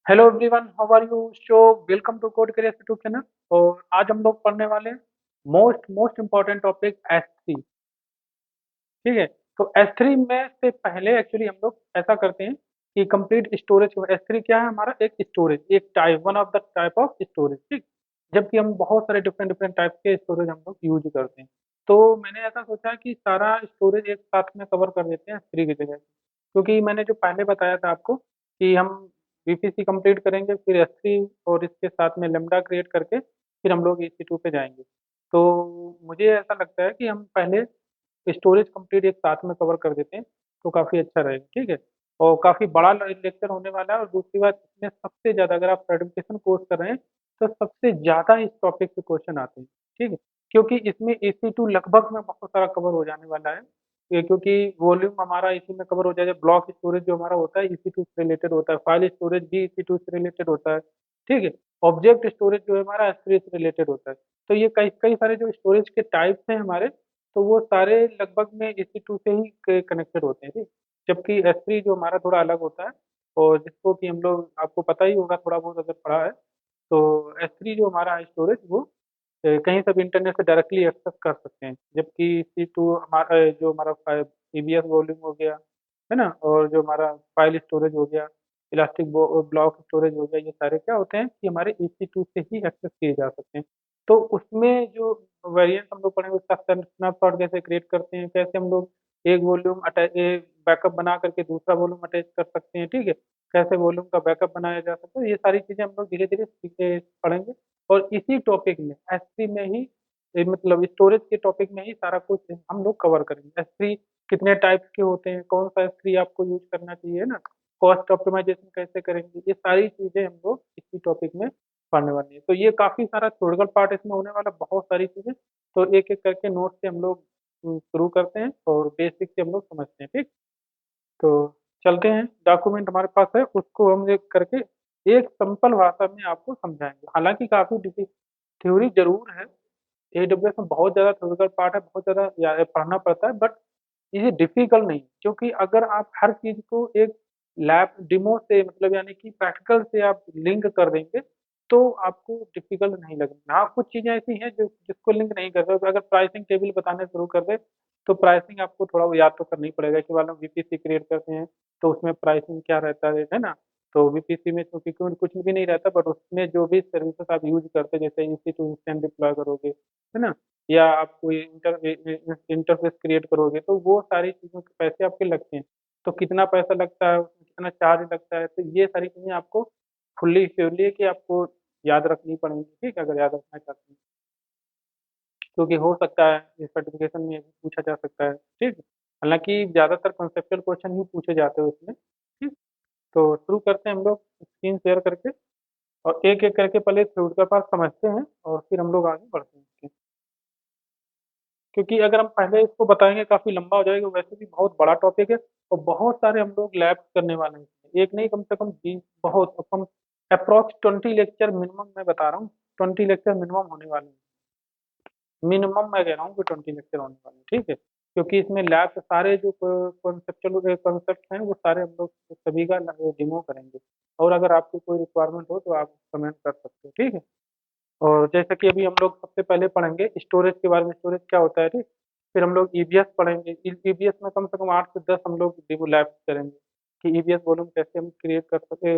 Hello everyone, how are you? So welcome to code career YouTube channel. और आज हम लोग पढ़ने वाले हैं most most important topic S3। ठीक है। तो S3 में से पहले एक्चुअली हम लोग ऐसा करते हैं कि कंप्लीट स्टोरेज। S3 क्या है? हमारा एक स्टोरेज, एक type, one of the type of storage. ठीक। जबकि हम बहुत सारे डिफरेंट डिफरेंट टाइप के स्टोरेज हम लोग यूज करते हैं। तो मैंने ऐसा सोचा कि सारा स्टोरेज एक साथ में कवर कर देते हैं S3 की जगह, क्योंकि मैंने जो पहले बताया था आपको कि हम VPC कंप्लीट करेंगे, फिर S3 और इसके साथ में लेमडा क्रिएट करके फिर हम लोग EC2 पे जाएंगे। तो मुझे ऐसा लगता है कि हम पहले स्टोरेज कंप्लीट एक साथ में कवर कर देते हैं, तो काफ़ी अच्छा रहेगा। ठीक है। और काफ़ी बड़ा लेक्चर होने वाला है। और दूसरी बात, इसमें सबसे ज़्यादा, अगर आप सर्टिफिकेशन कोर्स कर रहे हैं तो सबसे ज़्यादा इस टॉपिक पे क्वेश्चन आते हैं। ठीक है। क्योंकि इसमें EC2 लगभग में बहुत सारा कवर हो जाने वाला है। क्योंकि वॉल्यूम हमारा इसी में कवर हो जाएगा। ब्लॉक स्टोरेज जो हमारा होता है EC2 से रिलेटेड होता है, फाइल स्टोरेज भी EC2 से रिलेटेड होता है। ठीक है। ऑब्जेक्ट स्टोरेज जो है हमारा S3 से रिलेटेड होता है। तो ये कई कई सारे जो स्टोरेज के टाइप्स हैं हमारे, तो वो सारे लगभग में EC2 से ही कनेक्टेड होते हैं। ठीक। जबकि S3 जो हमारा थोड़ा अलग होता है, और जिसको कि हम लोग, आपको पता ही होगा थोड़ा बहुत अगर पढ़ा है, तो S3 जो हमारा है स्टोरेज, वो कहीं से भी इंटरनेट से डायरेक्टली एक्सेस कर सकते हैं। जबकि C2 हमारा जो हमारा EBS वॉल्यूम हो गया, है ना, और जो हमारा फाइल स्टोरेज हो गया, इलास्टिक ब्लॉक स्टोरेज हो गया, ये सारे क्या होते हैं कि हमारे EC2 से ही एक्सेस किए जा सकते हैं। तो उसमें जो वेरिएंट हम लोग पढ़ेंगे, उसका स्नैपशॉट कैसे क्रिएट करते हैं, कैसे हम लोग एक वॉल्यूम अटैच, बैकअप बना करके दूसरा वॉल्यूम अटैच कर सकते हैं। ठीक है। कैसे वॉल्यूम का बैकअप बनाया जा सकता है, ये सारी चीज़ें हम लोग धीरे धीरे सीखे पढ़ेंगे। और इसी टॉपिक में S3 में ही, मतलब स्टोरेज के टॉपिक में ही सारा कुछ हम लोग कवर करेंगे। S3 कितने टाइप्स के होते हैं, कौन सा S3 आपको यूज करना चाहिए ना, कॉस्ट ऑप्टिमाइजेशन कैसे करेंगे, ये सारी चीज़ें हम लोग इसी टॉपिक में पढ़ने वाले हैं। तो ये काफ़ी सारा थ्योरेटिकल पार्ट इसमें होने वाला, बहुत सारी चीज़ें। तो एक एक करके नोट से हम लोग शुरू करते हैं और बेसिक से हम लोग समझते हैं। ठीक। तो चलते हैं, डॉक्यूमेंट हमारे पास है, उसको हम एक करके एक सिंपल भाषा में आपको समझाएंगे। हालांकि काफ़ी थ्योरी जरूर है, AWS में बहुत ज़्यादा थ्योरिकल पार्ट है, बहुत ज़्यादा पढ़ना पड़ता है, बट ये डिफिकल्ट नहीं। क्योंकि अगर आप हर चीज़ को एक लैब डेमो से, मतलब यानी कि प्रैक्टिकल से आप लिंक कर देंगे, तो आपको डिफिकल्ट नहीं लगेगा। हाँ, कुछ चीज़ें ऐसी हैं जो जिसको लिंक नहीं कर सकते। अगर प्राइसिंग टेबल बताने शुरू कर दे, तो प्राइसिंग आपको थोड़ा वो याद तो करना ही पड़ेगा कि वालों VPC क्रिएट करते हैं, तो उसमें प्राइसिंग क्या रहता है ना। तो VPC में चूंकि कुछ भी नहीं रहता, बट उसमें जो भी सर्विसेज आप यूज करते हैं, जैसे EC2 इंस्टेंट डिप्लॉय करोगे, है ना, या आप कोई इंटरफेस क्रिएट करोगे, तो वो सारी चीज़ों के पैसे आपके लगते हैं। तो कितना पैसा लगता है, उसमें कितना चार्ज लगता है, तो ये सारी चीज़ें आपको फुल्ली श्योरली है कि आपको याद रखनी पड़ेंगी। ठीक है, अगर याद रखना चाहते हैं, क्योंकि हो सकता है इस सर्टिफिकेशन में ये भी पूछा जा सकता है। ठीक। हालांकि ज़्यादातर कॉन्सेप्चुअल क्वेश्चन ही पूछे जाते हैं उसमें। ठीक। तो शुरू करते हैं हम लोग स्क्रीन शेयर करके, और एक एक करके पहले थ्योरी पास समझते हैं, और फिर हम लोग आगे बढ़ते हैं। क्योंकि अगर हम पहले इसको बताएंगे काफी लंबा हो जाएगा, वैसे भी बहुत बड़ा टॉपिक है। और बहुत सारे हम लोग लैब्स करने वाले हैं इसमें। एक नहीं, कम से कम 20, बहुत कम, अप्रोक्स 20 लेक्चर मिनिमम मैं बता रहा हूँ। 20 लेक्चर मिनिमम होने वाले हैं। मिनिमम मैं कह रहा हूँ कि 20 लेक्चर होने वाले हैं। ठीक है। क्योंकि इसमें लैब के सारे जो कॉन्सेप्चुअल कॉन्सेप्ट हैं, वो सारे हम लोग सभी का डेमो करेंगे। और अगर आपको कोई रिक्वायरमेंट हो तो आप कमेंट कर सकते हो। ठीक है। और जैसे कि अभी हम लोग सबसे पहले पढ़ेंगे स्टोरेज के बारे में, स्टोरेज क्या होता है। ठीक। फिर हम लोग EBS पढ़ेंगे। EBS में कम से कम 8 से 10 हम लोग डेमो लैब करेंगे कि EBS वॉल्यूम कैसे हम क्रिएट कर सके,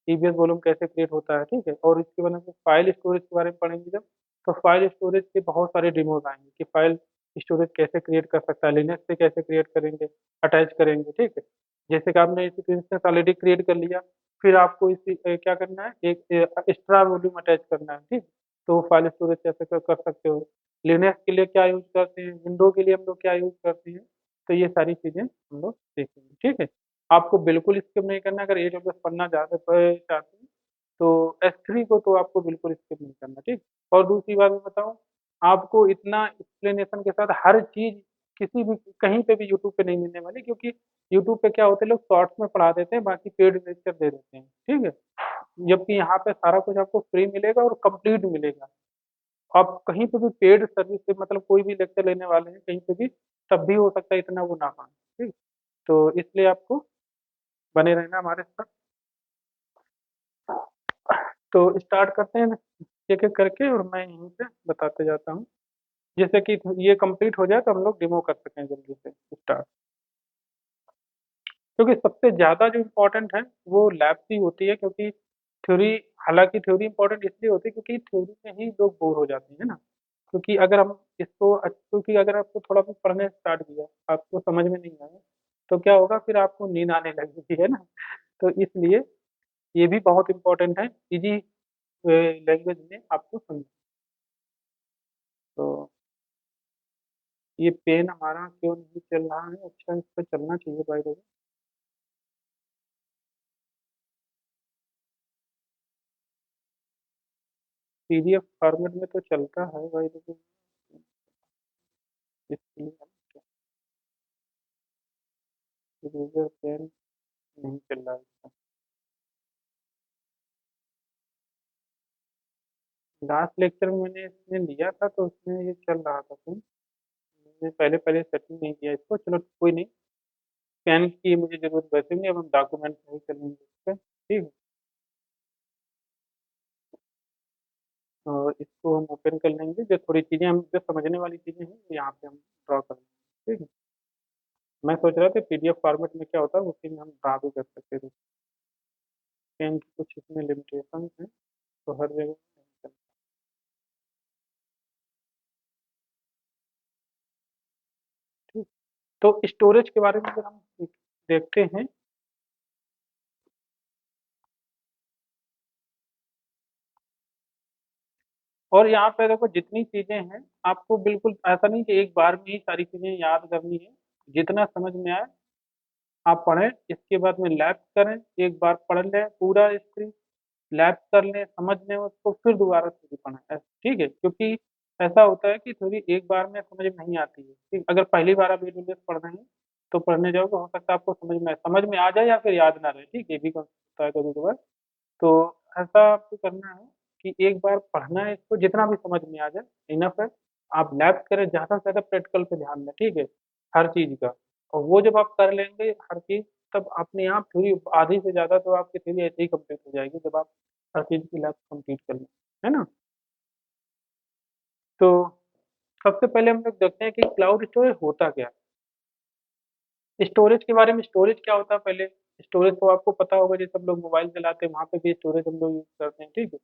EBS वॉल्यूम कैसे क्रिएट होता है। ठीक है। और इसके बाद में फाइल स्टोरेज के बारे में पढ़ेंगे जब, तो फाइल स्टोरेज के बहुत सारे डेमोज आएंगे कि फाइल स्टोरेज कैसे क्रिएट कर सकता है, लिनक्स से कैसे क्रिएट करेंगे, अटैच करेंगे। ठीक है। जैसे कि आपने इसी इंस्टेंस ऑलरेडी क्रिएट कर लिया, फिर आपको इसी क्या करना है, एक एक्स्ट्रा वॉल्यूम अटैच करना है। ठीक। तो फाइल स्टोरेज कैसे कर सकते हो, लिनक्स के लिए क्या यूज करते हैं, विंडो के लिए हम लोग क्या यूज करते हैं। तो ये सारी चीजें हम लोग सीखेंगे। ठीक है। आपको बिल्कुल स्किप नहीं करना। अगर AWS पढ़ना चाहते हैं, तो S3 को तो आपको बिल्कुल स्किप नहीं करना। ठीक। और दूसरी बात मैं बताऊं, आपको इतना एक्सप्लेनेशन के साथ हर चीज किसी भी कहीं पे भी यूट्यूब पे नहीं मिलने वाली। क्योंकि यूट्यूब पे क्या होते हैं, लोग शॉर्ट्स में पढ़ा देते हैं, बाकी पेड लेक्चर दे देते हैं। ठीक है। जबकि यहाँ पे सारा कुछ आपको फ्री मिलेगा और कंप्लीट मिलेगा। आप कहीं पे भी पेड सर्विस से, मतलब कोई भी लेक्चर लेने वाले हैं कहीं पे भी, तब भी हो सकता है इतना वो ना पाए। ठीक। तो इसलिए आपको बने रहना हमारे साथ। तो स्टार्ट करते हैं एक एक करके, और मैं यहीं पे बताते जाता हूँ, जिससे कि ये कंप्लीट हो जाए तो हम लोग डेमो कर सकें जल्दी से स्टार्ट। क्योंकि सबसे ज़्यादा जो इम्पोर्टेंट है वो लैब की होती है, क्योंकि थ्योरी, हालांकि थ्योरी इम्पोर्टेंट इसलिए होती है क्योंकि थ्योरी में ही लोग बोर हो जाते हैं ना। क्योंकि अगर हम क्योंकि अगर आपको थोड़ा भी पढ़ने स्टार्ट किया, आपको समझ में नहीं आया, तो क्या होगा, फिर आपको नींद आने लगेगी, है ना। तो इसलिए ये भी बहुत इम्पोर्टेंट है, इजी लैंग्वेज में आपको समझ। तो ये पेन हमारा क्यों नहीं चल रहा है? अच्छा, इस पर चलना चाहिए by the way. PDF format में तो चलता है बाय द वे, इसलिए यूजर पेन नहीं चल रहा है इसका। लास्ट लेक्चर में मैंने इसमें लिया था तो उसमें ये चल रहा था पेन। मैंने पहले पहले सेटिंग नहीं किया इसको, चलो कोई नहीं। पेन की मुझे जरूरत वैसे नहीं, अब हम डॉक्यूमेंट नहीं करेंगे इस पे, ठीक है। और इसको हम ओपन कर लेंगे, जो थोड़ी चीज़ें हम जो समझने वाली चीज़ें हैं वो यहाँ पे हम ड्रॉ कर लेंगे, ठीक है। मैं सोच रहा था पीडीएफ फॉर्मेट में क्या होता है उसी में हम ड्रा भी कर सकते थे। पेन की कुछ इसमें लिमिटेशन है, तो हर जगह नहीं चलता। ठीक। तो स्टोरेज के बारे में अगर हम देखते हैं, और यहाँ पे देखो जितनी चीजें हैं, आपको बिल्कुल ऐसा नहीं कि एक बार में ही सारी चीजें याद करनी है। जितना समझ में आए आप पढ़ें, इसके बाद में लैब करें, एक बार पढ़ लें पूरा हिस्ट्री, लैब कर लें, समझ लें उसको, फिर दोबारा थ्योरी पढ़ें, ठीक है। क्योंकि ऐसा होता है कि थ्योरी एक बार में समझ में नहीं आती है, ठीक। अगर पहली बार आप एडीएस पढ़ रहे हैं तो पढ़ने जाओगे, हो सकता है आपको समझ में आ जाए या फिर याद ना रहे, ठीक है, ये भी होता है कभी कभार। तो ऐसा आपको करना है कि एक बार पढ़ना है इसको, जितना भी समझ में आ जाए इनफ है। आप लैब करें, ज़्यादा से ज़्यादा प्रैक्टिकल पे ध्यान दें, ठीक है, हर चीज़ का। और वो जब आप कर लेंगे हर चीज़, तब अपने आप थ्योरी आधी से ज़्यादा तो आपकी थ्योरी ऐसे ही कंप्लीट हो जाएगी, जब आप हर चीज़ की लैब कंप्लीट कर लें, है ना। तो सबसे पहले हम लोग देखते हैं कि क्लाउड स्टोरेज होता क्या है। स्टोरेज के बारे में, स्टोरेज क्या होता है पहले। स्टोरेज तो आपको पता होगा, जैसे हम लोग मोबाइल चलाते हैं वहाँ पे भी स्टोरेज हम लोग यूज करते हैं, ठीक है।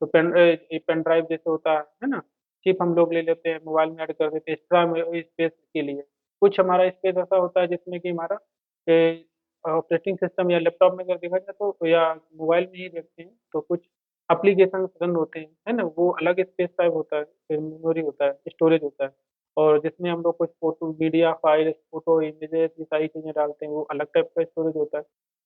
तो पेन ड्राइव जैसे होता है ना, चिप हम लोग ले लेते हैं, मोबाइल में ऐड कर देते हैं एक्स्ट्रा स्पेस के लिए। कुछ हमारा स्पेस ऐसा होता है जिसमें कि हमारा ऑपरेटिंग सिस्टम या लैपटॉप में अगर देखा जाए तो, या मोबाइल में ही देखते हैं तो कुछ एप्लीकेशन रन होते हैं, है ना, वो अलग स्पेस टाइप होता है, फिर मेमोरी होता है, स्टोरेज होता है। और जिसमें हम लोग कुछ photo, media file, photo, images, ये सारी चीज़ें डालते हैं, वो अलग टाइप का स्टोरेज होता है।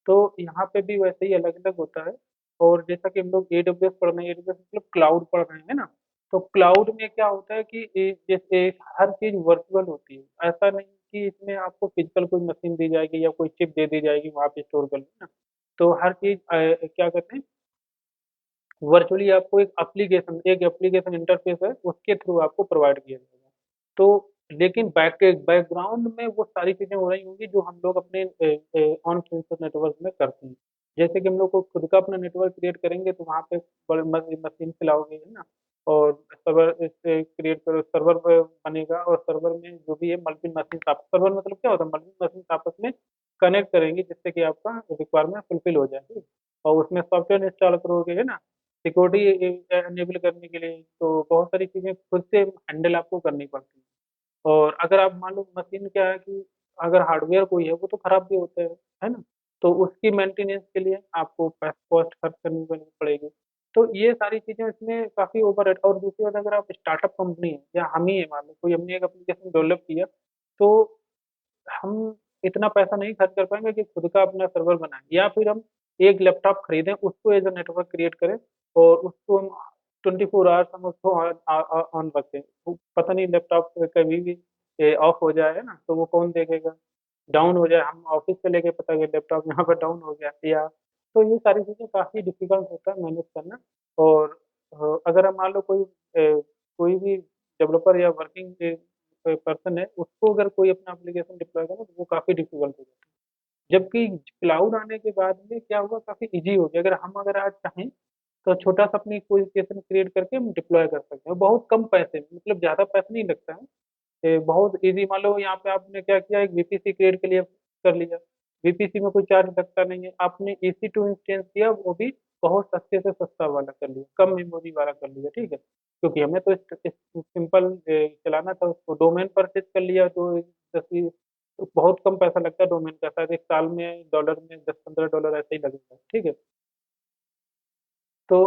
तो यहाँ पे भी वैसे ही अलग अलग होता है। और जैसा कि हम लोग एडब्ल्यूएस पढ़ रहे हैं, एडब्ल्यूएस मतलब क्लाउड पढ़ रहे हैं ना, तो क्लाउड में क्या होता है कि जैसे हर चीज वर्चुअल होती है, ऐसा नहीं कि इसमें आपको फिजिकल कोई मशीन दी जाएगी या कोई चिप दे दी जाएगी वहाँ पे स्टोर कर लेना। तो हर चीज क्या कहते हैं, वर्चुअली आपको एक एप्लीकेशन इंटरफेस है, उसके थ्रू आपको प्रोवाइड किया जाएगा। तो लेकिन बैकग्राउंड में वो सारी चीजें हो रही होंगी जो हम लोग अपने ऑन कैंपस नेटवर्क में करते हैं। जैसे कि हम लोग को खुद का अपना नेटवर्क क्रिएट करेंगे तो वहाँ पे बड़े मशीन चलाओगे, है ना। और सर्वर क्रिएट करो, सर्वर बनेगा, और सर्वर में जो भी है मल्टी मशीन, सर्वर मतलब क्या होता है, मल्टी मशीन आपस में कनेक्ट करेंगे जिससे कि आपका रिक्वायरमेंट फुलफिल हो जाए, ठीक। और उसमें सॉफ्टवेयर इंस्टॉल करोगे, है ना, सिक्योरिटी एनेबल करने के लिए। तो बहुत सारी चीज़ें खुद से हैंडल आपको करनी पड़ती हैं। और अगर आप मान लो, मशीन क्या है कि अगर हार्डवेयर कोई है वो तो खराब भी होते हैं, है ना। तो उसकी मेंटेनेंस के लिए आपको कॉस्ट खर्च करनी पड़ेगी। तो ये सारी चीज़ें इसमें काफ़ी ओवर। और दूसरी बात, अगर आप स्टार्टअप कंपनी है या हम ही है, मान लो कोई हमने एक एप्लीकेशन डेवलप किया, तो हम इतना पैसा नहीं खर्च कर पाएंगे कि खुद का अपना सर्वर बनाएं, या फिर हम एक लैपटॉप खरीदें, उसको एज अ नेटवर्क क्रिएट करें, और उसको हम 24 आवर्स हम उसको ऑन रखें। वो पता नहीं लैपटॉप कभी भी ऑफ हो जाए, है ना, तो वो कौन देखेगा। डाउन हो जाए, हम ऑफिस से लेके पता कि लैपटॉप यहाँ पर डाउन हो गया, या तो ये सारी चीज़ें काफ़ी डिफिकल्ट होता है मैनेज करना। और अगर हम मान लो कोई भी डेवलपर या वर्किंग पर्सन है, उसको अगर कोई अपना एप्लीकेशन डिप्लॉय करना तो वो काफ़ी डिफिकल्ट हो जाता है। जबकि क्लाउड आने के बाद में क्या होगा, काफ़ी इजी हो गया। अगर आज चाहें तो छोटा सा अपनी कोई एप्लीकेशन क्रिएट करके हम डिप्लॉय कर सकते हैं बहुत कम पैसे में, मतलब ज़्यादा पैसा नहीं लगता है। बहुत इजी, मान लो यहाँ पे आपने क्या किया, एक वीपीसी क्रिएट के लिए कर लिया। वीपीसी में कोई चार्ज लगता नहीं है, आपने ईसी टू इंस्टेंस किया, वो भी बहुत सस्ते से सस्ता वाला कर लिया, कम मेमोरी वाला कर लिया, ठीक है, क्योंकि हमें तो सिंपल चलाना था उसको। डोमेन परचेज कर लिया तो 10 तो बहुत कम पैसा लगता है डोमेन का, शायद एक साल में डॉलर में $10-15 ऐसे ही लगेगा, ठीक है। तो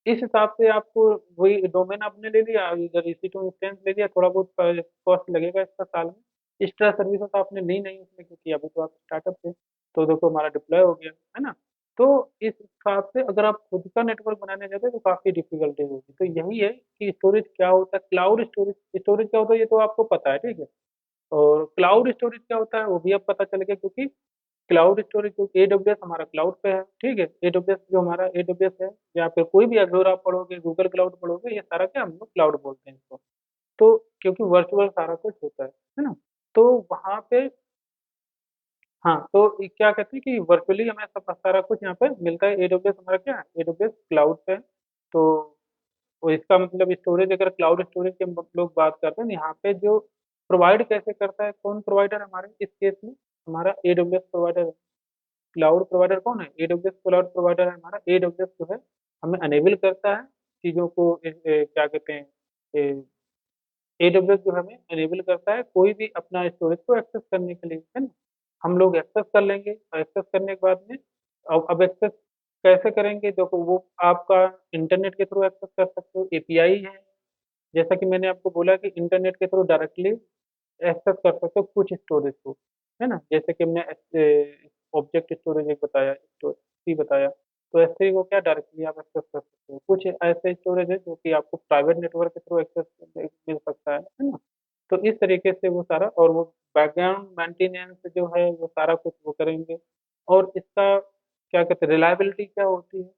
इस हिसाब से आपको वही डोमेन आपने ले लिया, इधर इसी टू इंस्टेंस ले लिया, थोड़ा बहुत कॉस्ट लगेगा इसका साल में। एक्स्ट्रा सर्विसेज आपने ली नहीं उसमें, क्योंकि अभी तो आप स्टार्टअप थे। तो देखो हमारा डिप्लॉय हो गया है ना। तो इस हिसाब से अगर आप खुद का नेटवर्क बनाने जाते हैं तो काफ़ी डिफिकल्टी होगी। तो यही है कि स्टोरेज क्या होता है, क्लाउड स्टोरेज। स्टोरेज क्या होता है ये तो आपको पता है, ठीक है। और क्लाउड स्टोरेज क्या होता है वो भी अब पता चल गया, क्योंकि क्लाउड स्टोरेज जो एडब्ल्यूएस हमारा क्लाउड पे है, ठीक है। एडब्ल्यूएस जो हमारा एडब्ल्यूएस है, या फिर कोई भी अजूर आप पढ़ोगे, गूगल क्लाउड पढ़ोगे, ये सारा क्या हम लोग क्लाउड बोलते हैं इसको। तो क्योंकि वर्चुअल सारा कुछ होता है ना। तो वहाँ पे, हाँ, तो ये क्या कहते हैं कि वर्चुअली हमें सब सारा कुछ यहाँ पे मिलता है। एडब्ल्यूएस हमारा क्या है, एडब्ल्यूएस क्लाउड पे है। तो वो इसका मतलब स्टोरेज, अगर क्लाउड स्टोरेज के हम लोग बात करते हैं, यहाँ पे जो प्रोवाइड कैसे करता है, कौन प्रोवाइडर हमारे इस केस में, हमारा एडब्ल्यूएस प्रोवाइडर है। क्लाउड प्रोवाइडर कौन है, एडब्ल्यूएस क्लाउड प्रोवाइडर है हमारा। एडब्ल्यूएस जो है हमें अनेबल करता है चीज़ों को, क्या कहते हैं, एडब्ल्यूएस जो हमें अनेबल करता है कोई भी अपना स्टोरेज को एक्सेस करने के लिए, है ना। हम लोग एक्सेस कर लेंगे, और एक्सेस करने के बाद में अब एक्सेस कैसे करेंगे, देखो वो आपका इंटरनेट के थ्रू एक्सेस कर सकते हो, एपीआई है। जैसा कि मैंने आपको बोला कि इंटरनेट के थ्रू डायरेक्टली एक्सेस कर सकते हो कुछ स्टोरेज को, है ना। जैसे कि हमने ऑब्जेक्ट स्टोरेज एक बताया, सी बताया, तो S3 को क्या डायरेक्टली आप एक्सेस कर सकते हो। कुछ ऐसे स्टोरेज है जो कि आपको प्राइवेट नेटवर्क के थ्रू एक्सेस मिल सकता है ना। तो इस तरीके से वो सारा, और वो बैकग्राउंड मेंटेनेंस जो है वो सारा कुछ वो करेंगे। और इसका क्या कहते हैं, रिलायबिलिटी क्या होती है,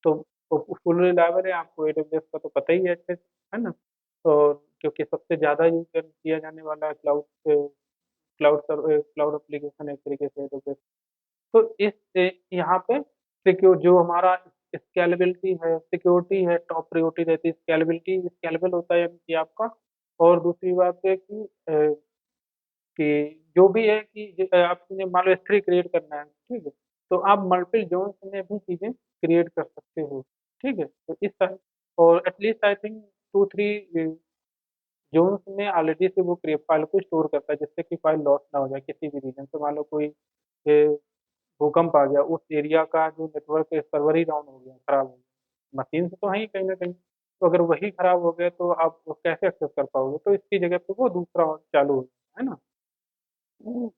तो फुल रिलायबल है, आपको एडब्ल्यूएस का तो पता ही है अच्छे से, है ना। और क्योंकि सबसे ज़्यादा यूज किया जाने वाला क्लाउड क्लाउड एप्लीकेशन एक तरीके से एडब्ल्यूएस। तो यहाँ पे सिक्योर जो हमारा स्केलेबिलिटी है, सिक्योरिटी है, टॉप प्रायोरिटी रहती है। स्केलेबिलिटी, स्केलेबल होता है यानी कि आपका। और दूसरी बात है कि जो भी है कि आपने मान लो S3 क्रिएट करना है, ठीक है, तो आप मल्टीपल जोन्स में भी चीज़ें क्रिएट कर सकते हो, ठीक है। तो इस तरह, और एटलीस्ट आई थिंक 2-3 जोन्स में ऑलरेडी से वो फाइल को स्टोर करता है, जिससे कि फाइल लॉस ना हो जाए किसी भी रीजन से। मान लो कोई भूकंप आ गया, उस एरिया का जो नेटवर्क सर्वर ही डाउन हो गया, खराब हो गया, मशीन से तो है ही कहीं ना कहीं। तो अगर वही खराब हो गया तो आप वो कैसे एक्सेस कर पाओगे, तो इसकी जगह पे वो दूसरा चालू हो जाए, है ना। हम्म,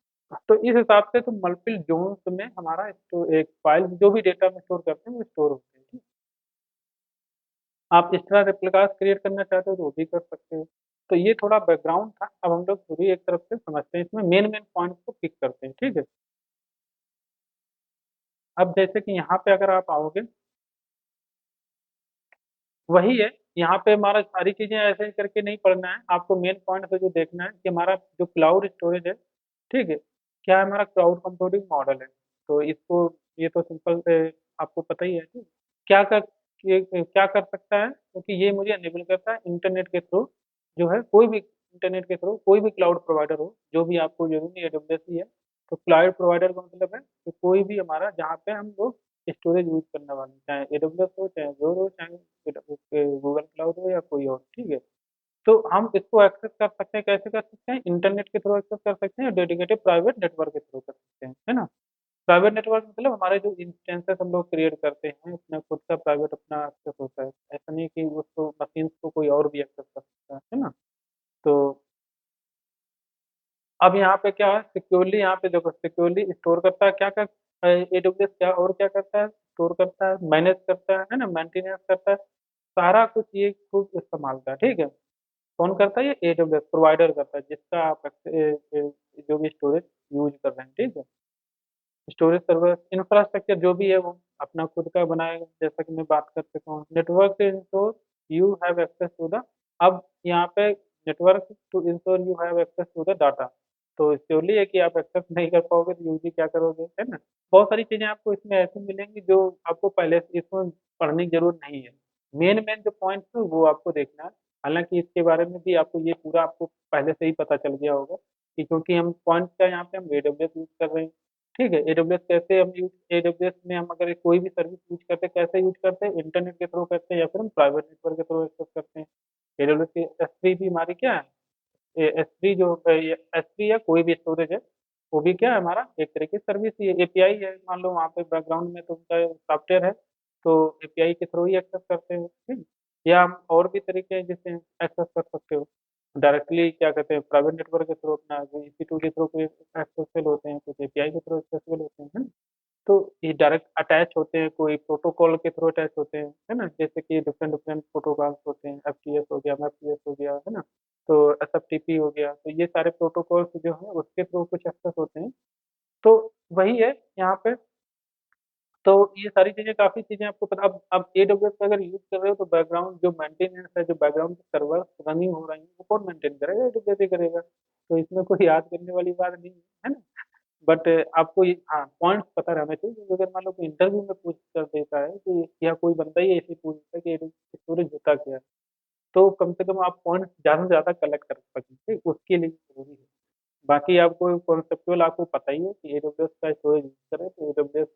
तो इस हिसाब से तो मल्टीपल जोन्स में हमारा एक फाइल जो भी डेटा में स्टोर करते हैं वो स्टोर होते हैं, ठीक? आप इस तरह रेप्लिकास क्रिएट करना चाहते हो तो वो भी कर सकते हो। तो ये थोड़ा बैकग्राउंड था, अब हम लोग पूरी एक तरफ से समझते हैं, इसमें मेन मेन पॉइंट्स को पिक करते हैं, ठीक है। अब जैसे कि यहाँ पे अगर आप आओगे, वही है, यहाँ पे हमारा सारी चीजें ऐसे करके नहीं पढ़ना है आपको। मेन पॉइंट से जो देखना है कि हमारा जो क्लाउड स्टोरेज है, ठीक है, क्या है, हमारा क्लाउड कंप्यूटिंग मॉडल है। तो इसको, ये तो सिंपल से आपको पता ही है, ठीक? क्या कर क्या कर सकता है, क्योंकि ये मुझे अनेबल करता है इंटरनेट के थ्रू, जो है कोई भी इंटरनेट के थ्रू कोई भी क्लाउड प्रोवाइडर हो, जो भी आपको जरूरी नहीं AWS ही है। तो क्लाउड प्रोवाइडर का मतलब है कि कोई भी हमारा जहाँ पे हम लोग स्टोरेज यूज करने वाले हैं, चाहे AWS हो, चाहे Azure हो, चाहे गूगल क्लाउड हो, या कोई और, ठीक है। तो हम इसको एक्सेस कर सकते हैं, कैसे कर सकते हैं, इंटरनेट के थ्रू एक्सेस कर सकते हैं, डेडिकेटेड प्राइवेट नेटवर्क के थ्रू कर सकते हैं, है ना। प्राइवेट नेटवर्क मतलब हमारे जो इंस्टेंसेस हम लोग क्रिएट करते हैं, अपना खुद का प्राइवेट अपना एक्सेस होता है। ऐसा नहीं कि उसको मशीन को कोई और भी एक्सेस कर सकता है ना। तो अब यहाँ पे क्या है, सिक्योरली यहाँ पे देखो, सिक्योरली स्टोर करता है क्या क्या, AWS क्या और क्या करता है, स्टोर करता है, मैनेज करता है ना, मेंटेनेंस करता है, सारा कुछ ये खुद संभालता है, ठीक है। कौन करता है, ये AWS प्रोवाइडर करता है, जिसका आप जो भी स्टोरेज यूज कर रहे हैं, ठीक है। स्टोरेज सर्वर इंफ्रास्ट्रक्चर जो भी है वो अपना खुद का बनाएगा। जैसा कि मैं बात कर सकता हूँ network to ensure you have access to the, अब यहाँ पे network to ensure you have access to the data. तो श्योरली है कि आप एक्सेस नहीं कर पाओगे तो यूज ही क्या करोगे, है ना। बहुत सारी चीजें आपको इसमें ऐसी मिलेंगी जो आपको पहले से इसमें पढ़ने की जरूरत नहीं है। मेन मेन जो पॉइंट्स है वो आपको देखना है। हालांकि इसके बारे में भी आपको ये पूरा आपको पहले से ही पता चल गया होगा कि क्योंकि हम पॉइंट्स का यहाँ पे हम एडब्ल्यूएस यूज कर रहे हैं। ठीक है, एडब्ल्यूएस कैसे हम यूज, एडब्ल्यूएस में हम अगर कोई भी सर्विस यूज करते हैं कैसे यूज करते हैं, इंटरनेट के थ्रू करते हैं या फिर हम प्राइवेट नेटवर्क के थ्रू एक्सेस करते हैं। एडब्ल्यूएस की S3 भी हमारी क्या है, S3 जो S3 या कोई भी स्टोरेज है वो भी क्या है हमारा एक तरह की सर्विस ही है, एपीआई है। मान लो वहाँ पे बैकग्राउंड में तो उनका सॉफ्टवेयर है, तो एपीआई के थ्रू ही एक्सेस करते हो। ठीक, या हम और भी तरीके हैं जिससे एक्सेस कर सकते हो डायरेक्टली, क्या कहते हैं, प्राइवेट नेटवर्क के थ्रू अपना EC2 के थ्रू कोई एक्सेसिबल होते हैं, कुछ एपीआई के थ्रू एक्सेसिबल होते हैं, है ना। तो ये डायरेक्ट अटैच होते हैं, कोई प्रोटोकॉल के थ्रू अटैच होते हैं, है ना, जैसे कि डिफरेंट डिफरेंट प्रोटोकॉल्स होते हैं, एफटीएस हो गया, एमएफटीएस हो गया, है ना, तो एसएफटीपी हो गया, तो ये सारे प्रोटोकॉल्स जो है उसके थ्रू कुछ एक्सेस होते हैं। तो वही है यहाँ पे। तो ये सारी चीजें, काफी चीजें आपको पता। अब एडब्ल्यूएस का अगर यूज कर रहे हो तो बैकग्राउंड जो मेंटेनेंस है, जो बैकग्राउंड सर्वर रनिंग हो रही है वो कौन मेंटेन करेगा, एडब्ल्यूएस ही करेगा। तो इसमें कोई याद करने वाली बात नहीं है ना। बट आपको ये, हाँ, पॉइंट्स पता रहना चाहिए, क्योंकि अगर मान लो कोई इंटरव्यू में पूछ कर देता है कि, या कोई बंदा ही ऐसे ही पूछता है कि स्टोरेज होता क्या है, तो कम से कम आप पॉइंट्स ज्यादा से ज्यादा कलेक्ट कर सकें, ठीक, उसके लिए जरूरी है। बाकी आपको कॉन्सेप्चुअल आपको पता ही है कि एडब्ल्यूएस का स्टोरेज यूज करें तो एडब्ल्यूएस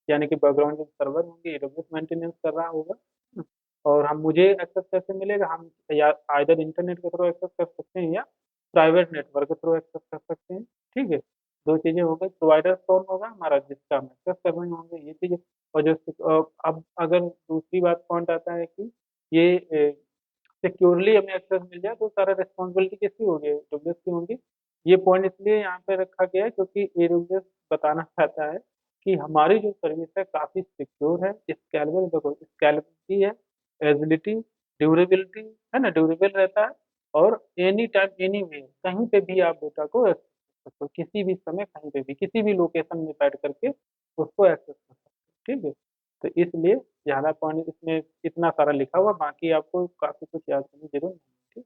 यानी कि बैकग्राउंड जो सर्वर होंगे एडब्ल्यूएस मेंटेनेंस कर रहा होगा। और हम, मुझे एक्सेस कैसे मिलेगा, हम या आइदर इंटरनेट के थ्रू एक्सेस कर सकते हैं या प्राइवेट नेटवर्क के थ्रू एक्सेस कर सकते हैं। ठीक है, दो चीजें हो गई। प्रोवाइडर कौन होगा हमारा, जिसका हम एक्सेस कर रहे होंगे, ये चीजें। और जो अब अगर दूसरी बात पॉइंट आता है कि ये सिक्योरली हमें एक्सेस मिल जाए तो सारा रिस्पॉन्सिबिलिटी किसकी होगी, एडब्ल्यूएस की होगी। ये पॉइंट इसलिए यहाँ पे रखा गया है क्योंकि एडब्ल्यूएस बताना चाहता है कि हमारी जो सर्विस है काफी सिक्योर है, स्केलेबल, देखो स्केलेबिलिटी है, एजिलिटी, ड्यूरेबिलिटी, है ना, ड्यूरेबल रहता है। और एनी टाइम एनी वे, कहीं पे भी आप डेटा को एक्सेस कर सकते हो, किसी भी समय कहीं पे भी किसी भी लोकेशन में बैठ करके उसको एक्सेस कर सकते हो। ठीक है, तो इसलिए ज्यादा पॉइंट इसमें इतना सारा लिखा हुआ, बाकी आपको काफी कुछ याद करने की जरूरत नहीं है। ठीक,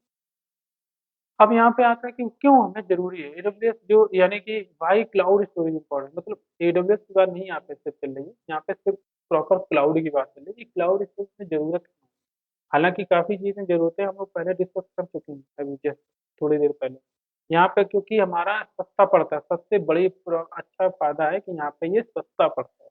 अब यहाँ पे आता है कि क्यों हमें जरूरी है एडब्ल्यूएस, जो यानी कि वाई क्लाउड स्टोरेज इंपॉर्टेंट, मतलब एडब्ल्यूएस की बात नहीं यहाँ पे सिर्फ चल रही है, यहाँ पे सिर्फ प्रॉपर क्लाउड की बात चल रही है कि क्लाउड स्टोरेज में जरूरत है। हालांकि काफी चीजें जरूरतें हम लोग पहले डिस्कस कर चुके हैं अभी जस्ट थोड़ी देर पहले। यहाँ पे क्योंकि हमारा सस्ता पड़ता है, सबसे बड़ी अच्छा फायदा है कि यहाँ पे ये सस्ता पड़ता है,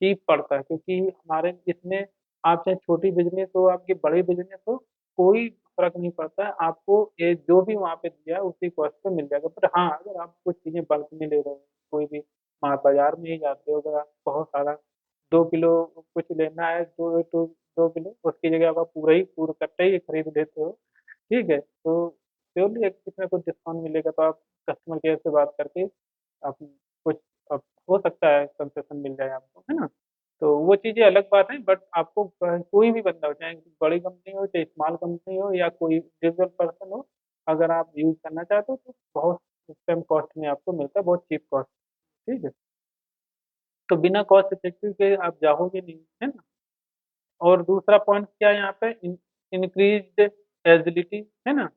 चीप पड़ता है, क्योंकि हमारे इसमें आप चाहे छोटी बिजनेस हो आपकी बड़ी बिजनेस हो, कोई फर्क नहीं पड़ता है आपको, ये जो भी वहाँ पे दिया है उसी कॉस्ट पे मिल जाएगा। पर हाँ, अगर आप कुछ चीजें बल्क में ले रहे हो, कोई भी बाजार में ही जाते हो, अगर आप बहुत सारा 2 किलो कुछ लेना है, 2 किलो, उसकी जगह आप पूरा ही पूरा कट्टा ही खरीद लेते हो। ठीक है, तो श्योरली कुछ ना कुछ डिस्काउंट मिलेगा, तो आप कस्टमर केयर से बात करके आप कुछ, अब हो सकता है कंसेशन मिल जाए आपको, है ना। तो वो चीज़ें अलग बात है, बट आपको कोई भी बंदा हो, चाहे बड़ी कंपनी हो चाहे स्मॉल कंपनी हो या कोई इंडिविजुअल पर्सन हो, अगर आप यूज करना चाहते हो तो बहुत कम कॉस्ट में आपको मिलता है, बहुत चीप कॉस्ट। ठीक है, तो बिना कॉस्ट इफेक्टिव के आप जाओगे नहीं, है ना। और दूसरा पॉइंट क्या है यहाँ पे, इंक्रीज्ड एजिलिटी, है ना,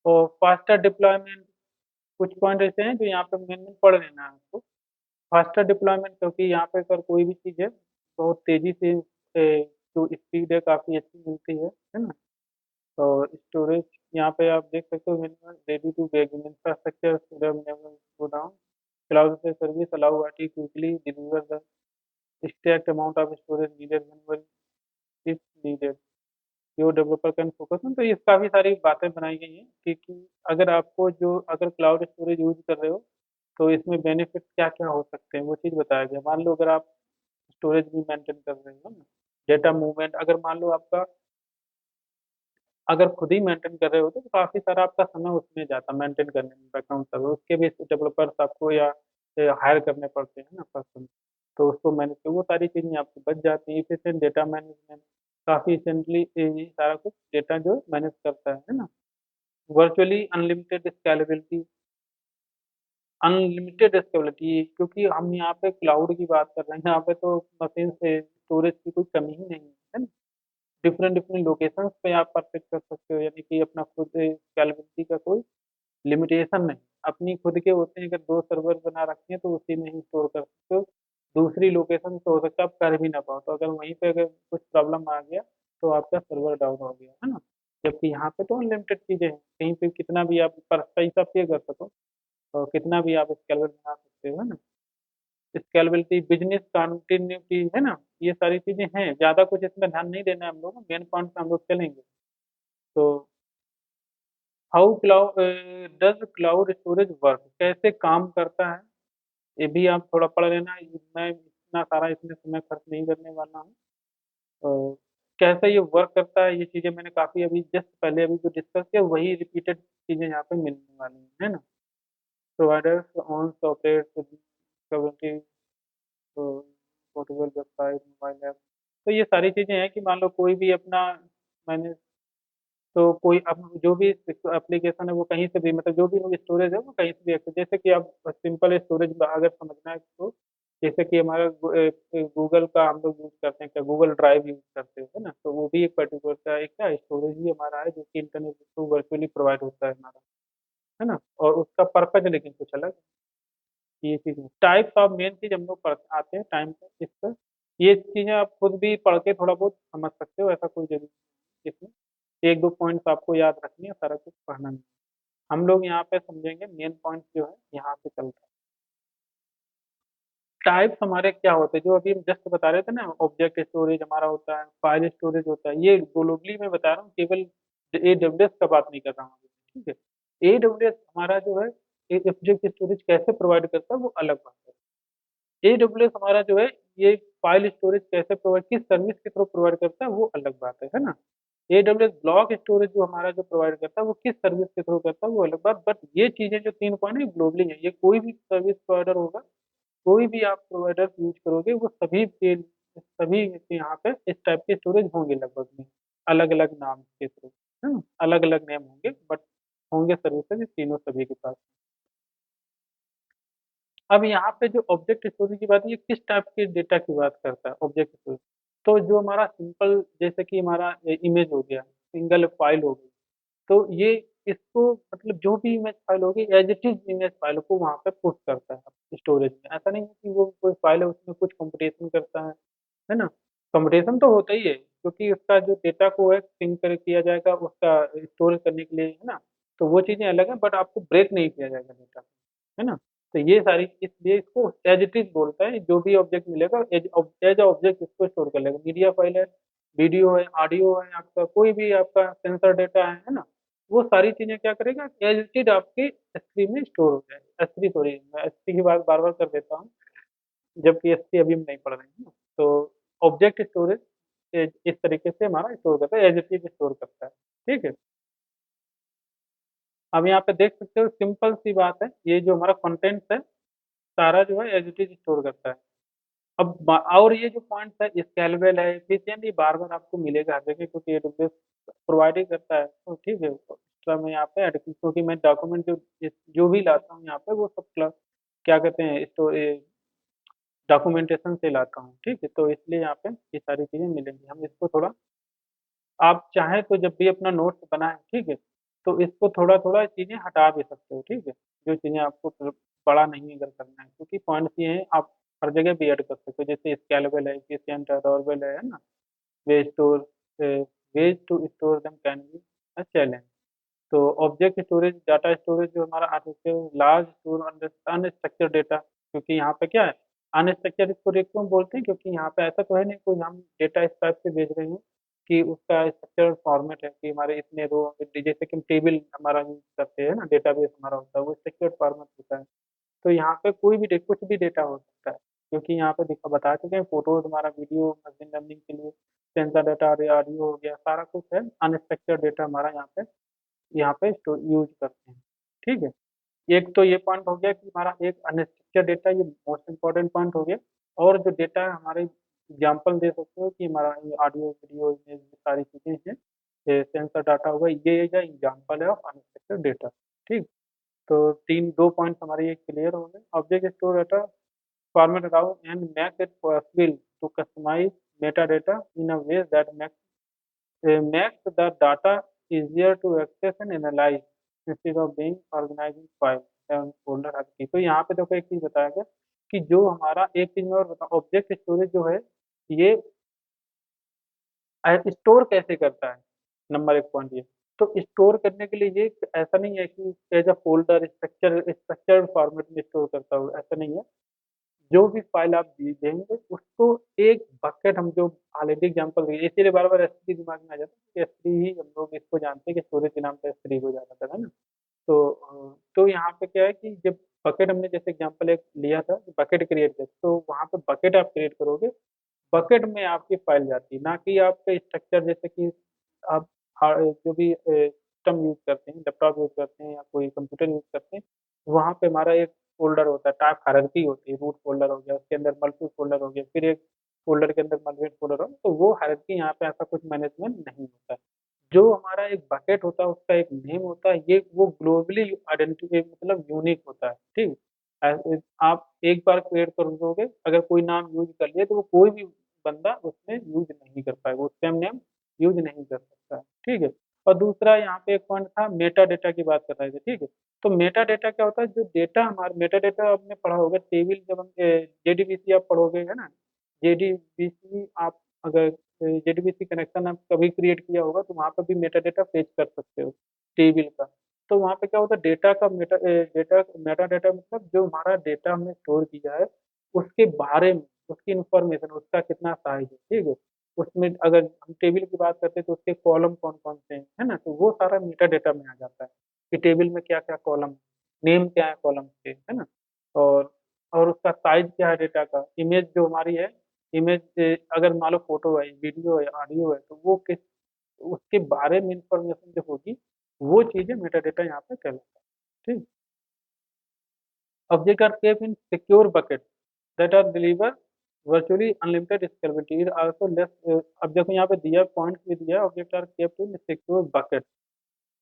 और फास्टर डिप्लॉयमेंट। कुछ पॉइंट ऐसे हैं जो यहाँ पे मेन मेन पढ़ लेना है आपको। फास्टर डिप्लॉयमेंट, क्योंकि यहाँ पे अगर कोई भी चीज़ है बहुत तेज़ी से जो स्पीड है काफ़ी अच्छी मिलती है ना। और स्टोरेज यहाँ पे आप देख सकते हो, minimum ready to begin infrastructure never go down, cloud से service allow RT quickly deliver the stacked amount of storage needed whenever if needed, जो डेवलपर कैन फोकस ऑन। तो ये काफ़ी सारी बातें बनाई गई हैं कि अगर आपको जो, अगर क्लाउड स्टोरेज यूज कर रहे हो तो इसमें बेनिफिट क्या क्या हो सकते हैं वो चीज़ बताया गया। मान लो अगर आप स्टोरेज भी मेंटेन कर रहे हो ना, डेटा मूवमेंट, अगर मान लो आपका, अगर खुद ही मेंटेन कर रहे हो तो काफ़ी सारा आपका समय उसमें जाता है मेंटेन करने में, बैकग्राउंड सर्वर, उसके भी डेवलपर्स आपको या हायर करने पड़ते हैं ना पर्सन, तो उसको मैनेज, तो वो सारी चीज़ें आपको बच जाती हैं। इफिशिएंट डेटा मैनेजमेंट, काफ़ी इफिशिएंटली ये सारा कुछ डेटा जो मैनेज करता है ना। Virtually unlimited scalability, unlimited scalability, क्योंकि हम यहाँ पे क्लाउड की बात कर रहे हैं, यहाँ पे तो मशीन से स्टोरेज की कोई कमी ही नहीं है ना। डिफरेंट डिफरेंट लोकेशंस पे आप परफेक्ट कर सकते हो, यानी कि अपना खुद स्केलेबिलिटी का कोई लिमिटेशन नहीं। अपनी खुद के होते हैं, अगर 2 सर्वर बना रखे हैं तो उसी में ही स्टोर कर सकते हो। दूसरी लोकेशन से हो सकता है आप कर भी ना पाओ, तो अगर वहीं पे अगर कुछ प्रॉब्लम आ गया तो आपका सर्वर डाउन हो गया, है ना। जबकि यहाँ पे तो अनलिमिटेड चीज़ें हैं, कहीं पे कितना भी आप पर पैसा पे कर सको, और कितना भी आप स्केलेबल बना सकते हो, है ना। स्केलेबिलिटी, बिजनेस कंटिन्यूटी, है ना, ये सारी चीज़ें हैं। ज़्यादा कुछ इसमें ध्यान नहीं देना है हम लोग, मेन पॉइंट पे हम लोग चलेंगे। तो how cloud does cloud storage work, कैसे काम करता है, ये भी आप थोड़ा पढ़ लेना। मैं इतना सारा इसमें समय खर्च नहीं करने वाला हूँ। और कैसे ये वर्क करता है, ये चीज़ें मैंने काफ़ी अभी जस्ट पहले अभी जो डिस्कस किया वही रिपीटेड चीज़ें यहाँ पे मिलने वाली हैं, है ना। Providers on operate community, portable website, mobile app. तो ये सारी चीज़ें हैं कि मान लो कोई भी अपना, मैंने, तो कोई अब जो भी एप्लीकेशन है वो कहीं से भी, मतलब जो भी स्टोरेज है वो कहीं से भी एक्सेस, जैसे कि आप सिंपल स्टोरेज अगर समझना है तो, जैसे कि हमारा गूगल का हम लोग यूज करते हैं, क्या गूगल ड्राइव यूज करते हैं, है ना। तो वो भी एक पर्टिकुलर का एक क्या स्टोरेज ही हमारा है, जो कि इंटरनेट के थ्रू वर्चुअली प्रोवाइड होता है हमारा, है ना। और उसका पर्पज लेकिन कुछ अलग है। ये चीज़ टाइप्स ऑफ मेन चीज हम लोग पढ़ आते हैं टाइम पे इस पर। ये चीज़ें आप खुद भी पढ़ के थोड़ा बहुत समझ सकते हो, ऐसा कोई जरूरी नहीं है इसमें। एक दो पॉइंट्स आपको याद रखनी है, सारा कुछ पढ़ना नहीं। हम लोग यहाँ पे समझेंगे मेन पॉइंट जो है यहाँ पे चलता है। टाइप्स हमारे क्या होते हैं, जो अभी हम जस्ट बता रहे थे ना, ऑब्जेक्ट स्टोरेज हमारा होता है, फाइल स्टोरेज होता है, ये ग्लोबली मैं बता रहा हूँ, केवल AWS का बात नहीं कर रहा हूँ अभी, ठीक है। AWS हमारा जो है ऑब्जेक्ट स्टोरेज कैसे प्रोवाइड करता है वो अलग बात है। AWS हमारा जो है ये फाइल स्टोरेज कैसे प्रोवाइड, किस सर्विस के थ्रू प्रोवाइड करता है वो अलग बात है ना। AWS ब्लॉक स्टोरेज जो हमारा जो प्रोवाइड करता है वो किस सर्विस के थ्रू करता है वो अलग बात। बट ये चीजें जो तीन पॉइंट है ग्लोबली है, ये कोई भी सर्विस प्रोवाइडर होगा, कोई भी आप प्रोवाइडर यूज करोगे वो सभी के सभी के यहाँ पे इस टाइप के स्टोरेज होंगे लगभग में, अलग अलग नाम के थ्रू, है ना, अलग अलग नेम होंगे बट होंगे सर्विसेज तीनों सभी के पास। अब यहाँ पे जो ऑब्जेक्ट स्टोरेज की बात है, ये किस टाइप के डेटा की बात करता है ऑब्जेक्ट स्टोरेज। तो जो हमारा सिंपल, जैसे कि हमारा इमेज हो गया, सिंगल फाइल हो गई, तो ये इसको मतलब जो भी इमेज फाइल होगी as it is image file को वहाँ पे पुट करता है स्टोरेज में। ऐसा नहीं है कि वो कोई फाइल है उसमें कुछ कंपटीशन करता है ना। कंपटीशन तो होता ही है, क्योंकि उसका जो डेटा को है सिंक कर किया जाएगा उसका स्टोर करने के लिए, है ना। तो वो चीज़ें अलग है, बट आपको ब्रेक नहीं किया जाएगा डेटा, है ना। तो ये सारी, इसलिए इसको एज इट इज बोलता है, जो भी ऑब्जेक्ट मिलेगा एज एज ऑब्जेक्ट इसको स्टोर कर लेगा। मीडिया फाइल है, वीडियो है, ऑडियो है, आपका कोई भी आपका सेंसर डेटा है ना, वो सारी चीजें क्या करेगा एज इट इज आपके S3 में स्टोर हो जाए। S3 सॉरी, मैं S3 की बात बार बार कर देता हूँ, जबकि S3 अभी हम नहीं पढ़ रहे हैं ना। तो ऑब्जेक्ट स्टोरेज इस तरीके से हमारा स्टोर करता है, एज इट इज स्टोर करता है, ठीक है। अब यहाँ पे देख सकते हो सिंपल सी बात है, ये जो हमारा कंटेंट है सारा जो है एज इट इज स्टोर करता है। अब और ये जो पॉइंट है स्केलेबल है, एफिशिएंट, ये बार बार आपको मिलेगा हर जगह, क्योंकि AWS प्रोवाइड ही करता है, तो ठीक है। तो एक्स्ट्रा मैं यहाँ पे ऐड क्योंकि मैं डॉक्यूमेंट जो भी लाता हूँ यहाँ पे वो सब क्या कहते हैं डॉक्यूमेंटेशन से लाता हूँ, ठीक है। तो इसलिए यहाँ पे ये सारी चीजें मिलेंगी। हम इसको थोड़ा, आप चाहें तो जब भी अपना नोट्स बनाएं, ठीक है, तो इसको थोड़ा थोड़ा चीजें हटा भी सकते हो, ठीक है। जो चीजें आपको बड़ा नहीं अगर करना है, क्योंकि पॉइंट्स ये हैं आप हर जगह भी ऐड कर सकते हो, जैसे स्केलेबल है, एफिशिएंट है, अडोरेबल है ना। Ways to ways to store them can be a challenge. तो ऑब्जेक्ट स्टोरेज, डाटा स्टोरेज जो हमारा artificial large store unstructured data, क्योंकि यहाँ पे क्या है अनस्ट्रक्चर्ड इसको क्यों बोलते हैं, क्योंकि यहाँ पे ऐसा तो है नहीं कोई हम डेटा इस टाइप से भेज रहे हैं कि उसका स्ट्रक्चर फॉर्मेट है कि हमारे इतने रो, जैसे कि हम टेबल हमारा यूज करते हैं ना, डेटाबेस हमारा होता है वो स्ट्रक्चर्ड फॉर्मेट होता है। तो यहाँ पे कोई भी कुछ भी डेटा हो सकता है, क्योंकि यहाँ पे दिखा बता चुके हैं फोटोज हमारा, वीडियो मशीन लर्निंग के लिए सेंसर डाटा, ऑडियो हो गया, सारा कुछ है अनस्ट्रक्चर्ड डेटा हमारा यहाँ पे यूज करते हैं, ठीक है। एक तो ये पॉइंट हो गया कि हमारा एक अनस्ट्रक्चर्ड डेटा, ये मोस्ट इंपॉर्टेंट पॉइंट हो गया। और जो डेटा है हमारे एग्जाम्पल दे सकते हो कि हमारा ऑडियो वीडियो इमेज सारी चीजें हैं, सेंसर डाटा होगा, ये एग्जाम्पल है ऑफ अनस्ट्रक्चर्ड डेटा, ठीक। तो तीन दो पॉइंट हमारे ये क्लियर हो गए। Object store data format around and make it possible to customize metadata in a way that makes the data easier to access and analyze instead of being organized in file and folder hierarchy। तो यहाँ पे देखो एक चीज बताया गया कि जो हमारा एक चीज मैं और बताऊँ, ऑब्जेक्ट स्टोरेज जो है ये स्टोर कैसे करता है, नंबर एक पॉइंट ये। तो स्टोर करने के लिए ये ऐसा नहीं है कि as a folder structured format में स्टोर करता हो, ऐसा नहीं है। जो भी फाइल आप देंगे उसको एक बकेट, हम जो ऑलरेडी एग्जांपल दिए, इसीलिए बार बार एस3 दिमाग में आ जाता है कि एस3 ही हम लोग इसको जानते हैं कि स्टोरेज के नाम पे एस3 हो जाता है ना। तो यहाँ पे क्या है कि जब बकेट हमने जैसे एग्जांपल एक लिया था, बकेट क्रिएट कर, तो वहाँ पे बकेट आप क्रिएट करोगे, बकेट में आपकी फाइल जाती है, ना कि आपके स्ट्रक्चर जैसे कि आप जो भी सिस्टम यूज करते हैं, लैपटॉप यूज करते हैं या कोई कंप्यूटर यूज करते हैं, वहाँ पे हमारा एक फोल्डर होता है, टाइप हायरार्की होती है, रूट फोल्डर हो गया, उसके अंदर मल्टी फोल्डर हो गया, फिर एक फोल्डर के अंदर मल्टी फोल्डर हो, तो वो हायरार्की यहाँ पे ऐसा कुछ मैनेजमेंट नहीं होता है। जो हमारा एक बकेट होता है उसका एक नेम होता है, ये वो ग्लोबली आइडेंटिटी मतलब यूनिक होता है, ठीक। आप एक बार क्रिएट कर दोगे, अगर कोई नाम यूज कर लिया तो वो कोई भी बंदा उसमें यूज नहीं कर पाएगा, वो सेम नेम यूज नहीं कर सकता है, ठीक है। और दूसरा यहाँ पे एक पॉइंट था, मेटा डेटा की बात कर रहे थे, ठीक है। तो मेटा डेटा क्या होता है, जो डेटा हमारा मेटा डेटा आपने पढ़ा होगा, टेबल जब हम जेडीबीसी आप पढ़ोगे है ना, जेडीबीसी आप अगर जेडीबीसी कनेक्शन आप कभी क्रिएट किया होगा तो वहाँ पर भी मेटा डेटा फेच कर सकते हो टेबल का। तो वहाँ पे क्या होता है, डेटा का मेटा डेटा मतलब जो हमारा डेटा हमने स्टोर किया है उसके बारे में, उसकी इंफॉर्मेशन, उसका कितना साइज है, ठीक है। उसमें अगर हम टेबल की बात करते हैं तो उसके कॉलम कौन कौन से हैं, है ना, तो वो सारा मेटा डेटा में आ जाता है कि टेबल में क्या क्या कॉलम, नेम क्या है कॉलम के, है ना। और और उसका साइज क्या है डेटा का, इमेज जो हमारी है, इमेज अगर मान लो फोटो है, वीडियो है, ऑडियो है, तो वो किस, उसके बारे में इंफॉर्मेशन जो होगी वो चीजें मेटा डेटा यहाँ पे कहलाता है, ठीक। Objects are kept in secure buckets that are deliver virtually unlimited scalability. It also less अब देखो यहाँ पे दिया पॉइंट भी दिया, object are kept in secure bucket,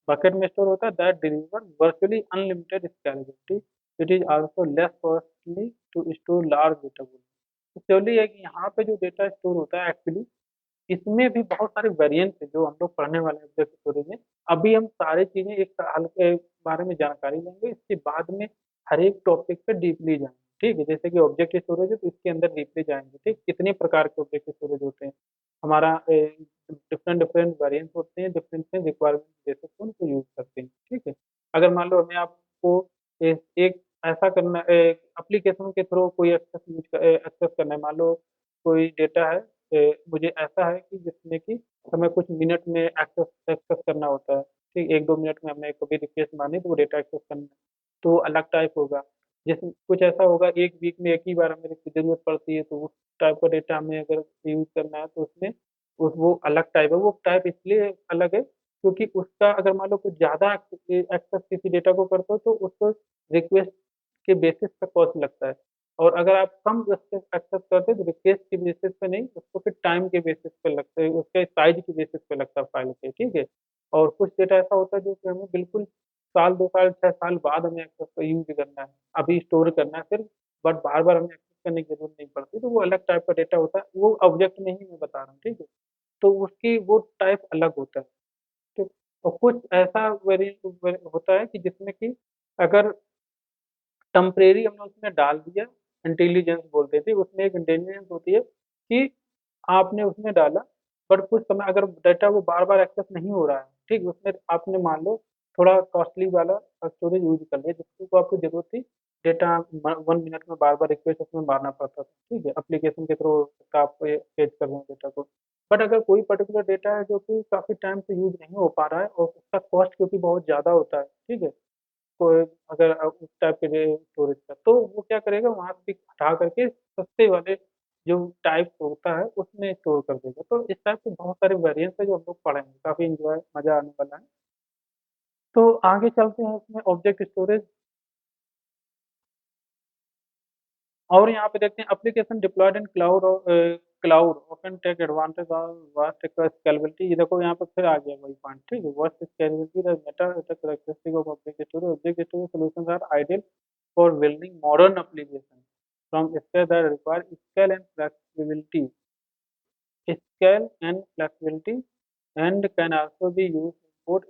bucket में स्टोर होता है, that deliver virtually unlimited scalability. It is also less costly to store large data volume. Actually है कि यहाँ पे जो डेटा स्टोर होता है एक्चुअली इसमें भी बहुत सारे वेरिएंट है जो हम लोग पढ़ने वाले हैं ऑब्जेक्ट स्टोरेज में। अभी हम सारी चीजें एक साल के बारे में जानकारी लेंगे, इसके बाद में हर एक टॉपिक पे डीपली जाएंगे, ठीक है। जैसे कि ऑब्जेक्ट स्टोरेज है तो इसके अंदर डीपली जाएंगे, ठीक, कितने प्रकार के ऑब्जेक्ट स्टोरेज होते हैं, हमारा डिफरेंट डिफरेंट वेरिएंट होते हैं, डिफरेंट रिक्वायरमेंट बेसिस पे उनको यूज करते हैं, ठीक है। अगर मान लो हमें आपको एक ऐसा करना, एप्लीकेशन के थ्रू कोई एक्सेस करना है, मान लो कोई डेटा है, मुझे ऐसा है कि जिसमें कि हमें कुछ मिनट में एक्सेस एक्सेस करना होता है, ठीक, एक दो मिनट में हमें कभी रिक्वेस्ट मारनी तो वो डेटा एक्सेस करना है, तो अलग टाइप होगा। जैसे कुछ ऐसा होगा एक वीक में एक ही बार हमें इसकी जरूरत पड़ती है, तो उस टाइप का डेटा हमें अगर यूज करना है तो उसमें वो अलग टाइप है, वो टाइप इसलिए अलग है क्योंकि उसका अगर मान लो कुछ ज्यादा एक्सेस किसी डेटा को करते हो तो उसको रिक्वेस्ट के बेसिस पे कॉस्ट लगता है, और अगर आप कम एक्सेस करते हैं तो रिक्वेस्ट के बेसिस पे नहीं, उसको फिर टाइम के बेसिस पे लगता है, उसके साइज के बेसिस पे लगता है फाइल के, ठीक है। और कुछ डेटा ऐसा होता है जो कि हमें बिल्कुल साल 2 साल 6 साल बाद हमें एक्सेस का यूज करना है, अभी स्टोर करना है सिर्फ, बट बार बार हमें एक्सेस करने की जरूरत नहीं पड़ती, तो वो अलग टाइप का डेटा होता है, वो ऑब्जेक्ट में ही मैं बता रहा हूँ, ठीक है। तो उसकी वो टाइप अलग होता है, ठीक। और कुछ ऐसा होता है कि जिसमें कि अगर टेम्परेरी हमने उसमें डाल दिया, इंटेलिजेंस बोलते थे, उसमें एक इंटेलिजेंस होती है कि आपने उसमें डाला, बट कुछ समय अगर डाटा वो बार बार एक्सेस नहीं हो रहा है, ठीक, उसमें आपने मान लो थोड़ा कॉस्टली वाला स्टोरेज यूज कर लिया जिसको आपको जरूरत थी, डेटा 1 मिनट में बार बार रिक्वेस्ट उसमें मारना पड़ता था, ठीक है, एप्लीकेशन के थ्रू आप पेज कर रहे हैं डेटा को। बट अगर कोई पर्टिकुलर डेटा है जो कि काफी टाइम से यूज नहीं हो पा रहा है और उसका कॉस्ट क्योंकि बहुत ज्यादा होता है, ठीक है, कोई अगर उस टाइप के स्टोरेज का, तो वो क्या करेगा, वहां से हटा करके सस्ते वाले जो टाइप होता है उसमें स्टोर कर देगा। तो इस टाइप के बहुत सारे वेरिएंट्स है जो हम लोग पढ़ेंगे, काफी इंजॉय मजा आने वाला है। तो आगे चलते हैं इसमें ऑब्जेक्ट स्टोरेज, और यहाँ पे देखते हैं application deployed in cloud, cloud often take advantage of vast scalability. ये देखो यहाँ पे फिर आ गया वही पॉइंट, ठीक है, vast scalability the meta characteristic of object storage solutions are ideal for building modern applications from scale that require scale and flexibility, and can also be used to import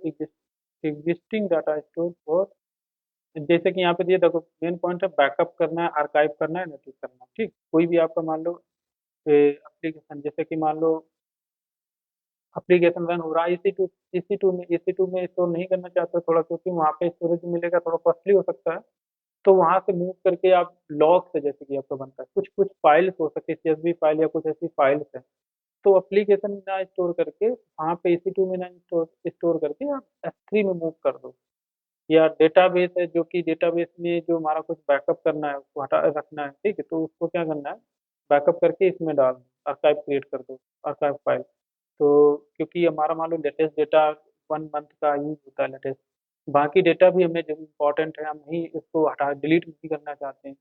existing data stores for जैसे कि यहाँ पे दिए देखो, main point है backup करना है, archive करना है, नेटवर्क करना है। ठीक, कोई भी आपका मान लो एप्लीकेशन, जैसे कि मान लो एप्लीकेशन रन हो रहा है EC2 में स्टोर नहीं करना चाहते हो थोड़ा, क्योंकि वहाँ पे स्टोरेज मिलेगा थोड़ा कॉस्टली हो सकता है, तो वहाँ से मूव करके आप लॉग से, जैसे कि आपका बनता है कुछ कुछ फाइल्स हो सकती है, CSV फाइल या कुछ ऐसी फाइल्स है, तो एप्लीकेशन में ना स्टोर करके वहाँ पे EC2 में ना स्टोर स्टोर करके आप S3 में मूव कर दो। या डेटाबेस है, जो कि डेटाबेस में जो हमारा कुछ बैकअप करना है उसको हटा रखना है, ठीक है, तो उसको क्या करना है, बैकअप करके इसमें डाल दो, आर्काइव क्रिएट कर दो, आर्काइव फाइल। तो क्योंकि हमारा मान लो लेटेस्ट डेटा 1 मंथ का यूज होता है लेटेस्ट, बाकी डेटा भी हमें जब इम्पोर्टेंट है हम नहीं इसको हटा डिलीट नहीं करना चाहते हैं,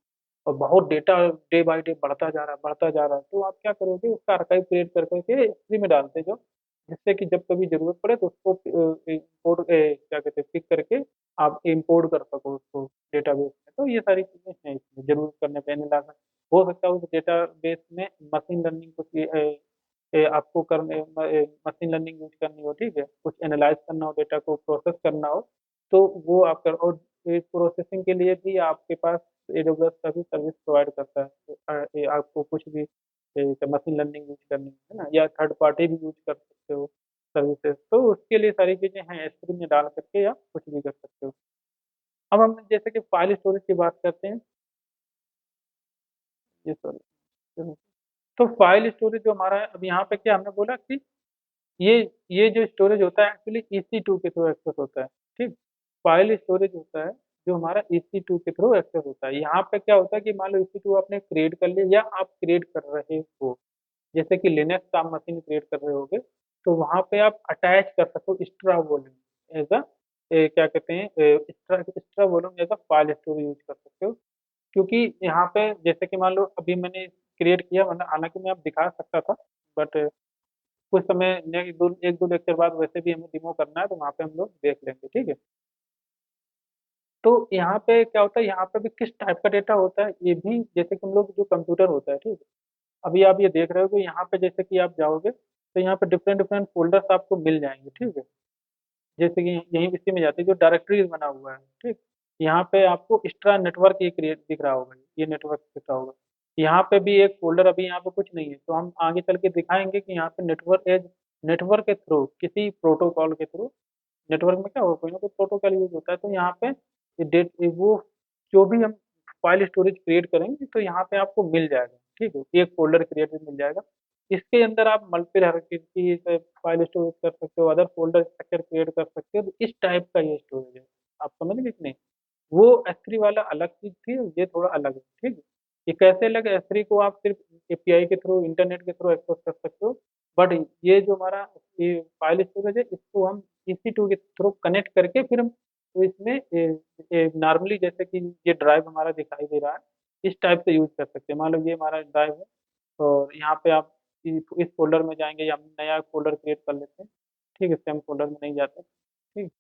और बहुत डेटा डे बाई डे बढ़ता जा रहा है बढ़ता जा रहा है, तो आप क्या करोगे, उसका आर्काइव क्रिएट कर करके S3 में डालते जो, जिससे कि जब कभी जरूरत पड़े तो उसको इम्पोर्ट क्या कहते हैं पिक करके आप इम्पोर्ट कर सको उसको डेटाबेस में। तो ये सारी चीजें हैं इसमें, जरूरत करने पे नहीं ला सकते। हो सकता है उस डेटाबेस में मशीन लर्निंग कुछ आपको करने मशीन लर्निंग यूज करनी हो, ठीक है, कुछ एनालाइज करना हो, डेटा को प्रोसेस करना हो, तो वो आप कर, और प्रोसेसिंग के लिए भी आपके पास AWS का भी सर्विस प्रोवाइड करता है। आपको कुछ भी मशीन लर्निंग यूज करनी है ना, या थर्ड पार्टी भी यूज कर सकते हो सर्विसेज, तो उसके लिए सारी चीजें हैं, S3 में डाल करके आप कुछ भी कर सकते हो। अब हम जैसे कि फाइल स्टोरेज की बात करते हैं, ये सॉरी, तो फाइल स्टोरेज जो हमारा है, अब यहाँ पे क्या हमने बोला कि ये ये जो स्टोरेज होता है एक्चुअली EC2 के थ्रू एक्सेस होता है। ठीक, फाइल स्टोरेज होता है जो हमारा EC2 के थ्रू एक्सेस होता है। यहाँ पे क्या होता है कि मान लो EC2 आपने क्रिएट कर लिया या आप क्रिएट कर रहे हो, जैसे कि लिनक्स आप मशीन क्रिएट कर रहे होगे, तो वहाँ पे आप अटैच कर सकते हो एक्स्ट्रा वॉल्यूम एज अ क्या कहते हैं extra extra volume as a file storage use कर सकते हो। क्योंकि यहाँ पे जैसे कि मान लो अभी मैंने क्रिएट किया, मतलब हालांकि मैं आप दिखा सकता था, बट कुछ समय एक दो लेक्चर बाद वैसे भी हमें डिमो करना है, तो वहाँ पे हम लोग देख लेंगे, ठीक है। तो यहाँ पे क्या होता है, यहाँ पे भी किस टाइप का डेटा होता है, ये भी जैसे कि हम लोग जो कंप्यूटर होता है, ठीक है, अभी आप ये देख रहे हो कि यहाँ पे जैसे कि आप जाओगे तो यहाँ पे डिफरेंट डिफरेंट फोल्डर्स आपको मिल जाएंगे, ठीक है, जैसे कि यहीं इसी में जाते हैं जो डायरेक्टरीज बना हुआ है, ठीक, यहाँ पे आपको एक्स्ट्रा नेटवर्क ये क्रिएट दिख रहा होगा, ये नेटवर्क दिख रहा होगा, यहाँ पे भी एक फोल्डर, अभी यहाँ पे कुछ नहीं है, तो हम आगे चल के दिखाएंगे कि यहाँ पे नेटवर्क के थ्रू किसी प्रोटोकॉल के थ्रू, नेटवर्क में क्या होगा, कोई ना कोई प्रोटोकॉल यूज होता है, तो यहाँ पे वो जो भी हम फाइल स्टोरेज क्रिएट करेंगे तो यहाँ पे आपको मिल जाएगा, ठीक है, एक फोल्डर क्रिएट मिल जाएगा, इसके अंदर आप मल्टीपल हायरार्की की फाइल स्टोरेज कर सकते हो, अदर फोल्डर स्ट्रक्चर क्रिएट कर सकते हो, तो इस टाइप का ये स्टोरेज है। आप समझ गए कि नहीं, वो S3 वाला अलग चीज थी, ये थोड़ा अलग है, ठीक है। ये कैसे अलग है, S3 को आप सिर्फ API के थ्रू, इंटरनेट के थ्रू एक्सेस कर सकते हो, बट ये जो हमारा ये फाइल स्टोरेज है, इसको हम EC2 के थ्रू कनेक्ट करके फिर हम तो इसमें नॉर्मली जैसे कि ये ड्राइव हमारा दिखाई दे रहा है, इस टाइप से यूज कर सकते हैं। मान लो ये हमारा ड्राइव है, और यहाँ पे आप इस फोल्डर में जाएंगे, या हम नया फोल्डर क्रिएट कर लेते हैं, ठीक है, सेम फोल्डर में नहीं जाते, ठीक,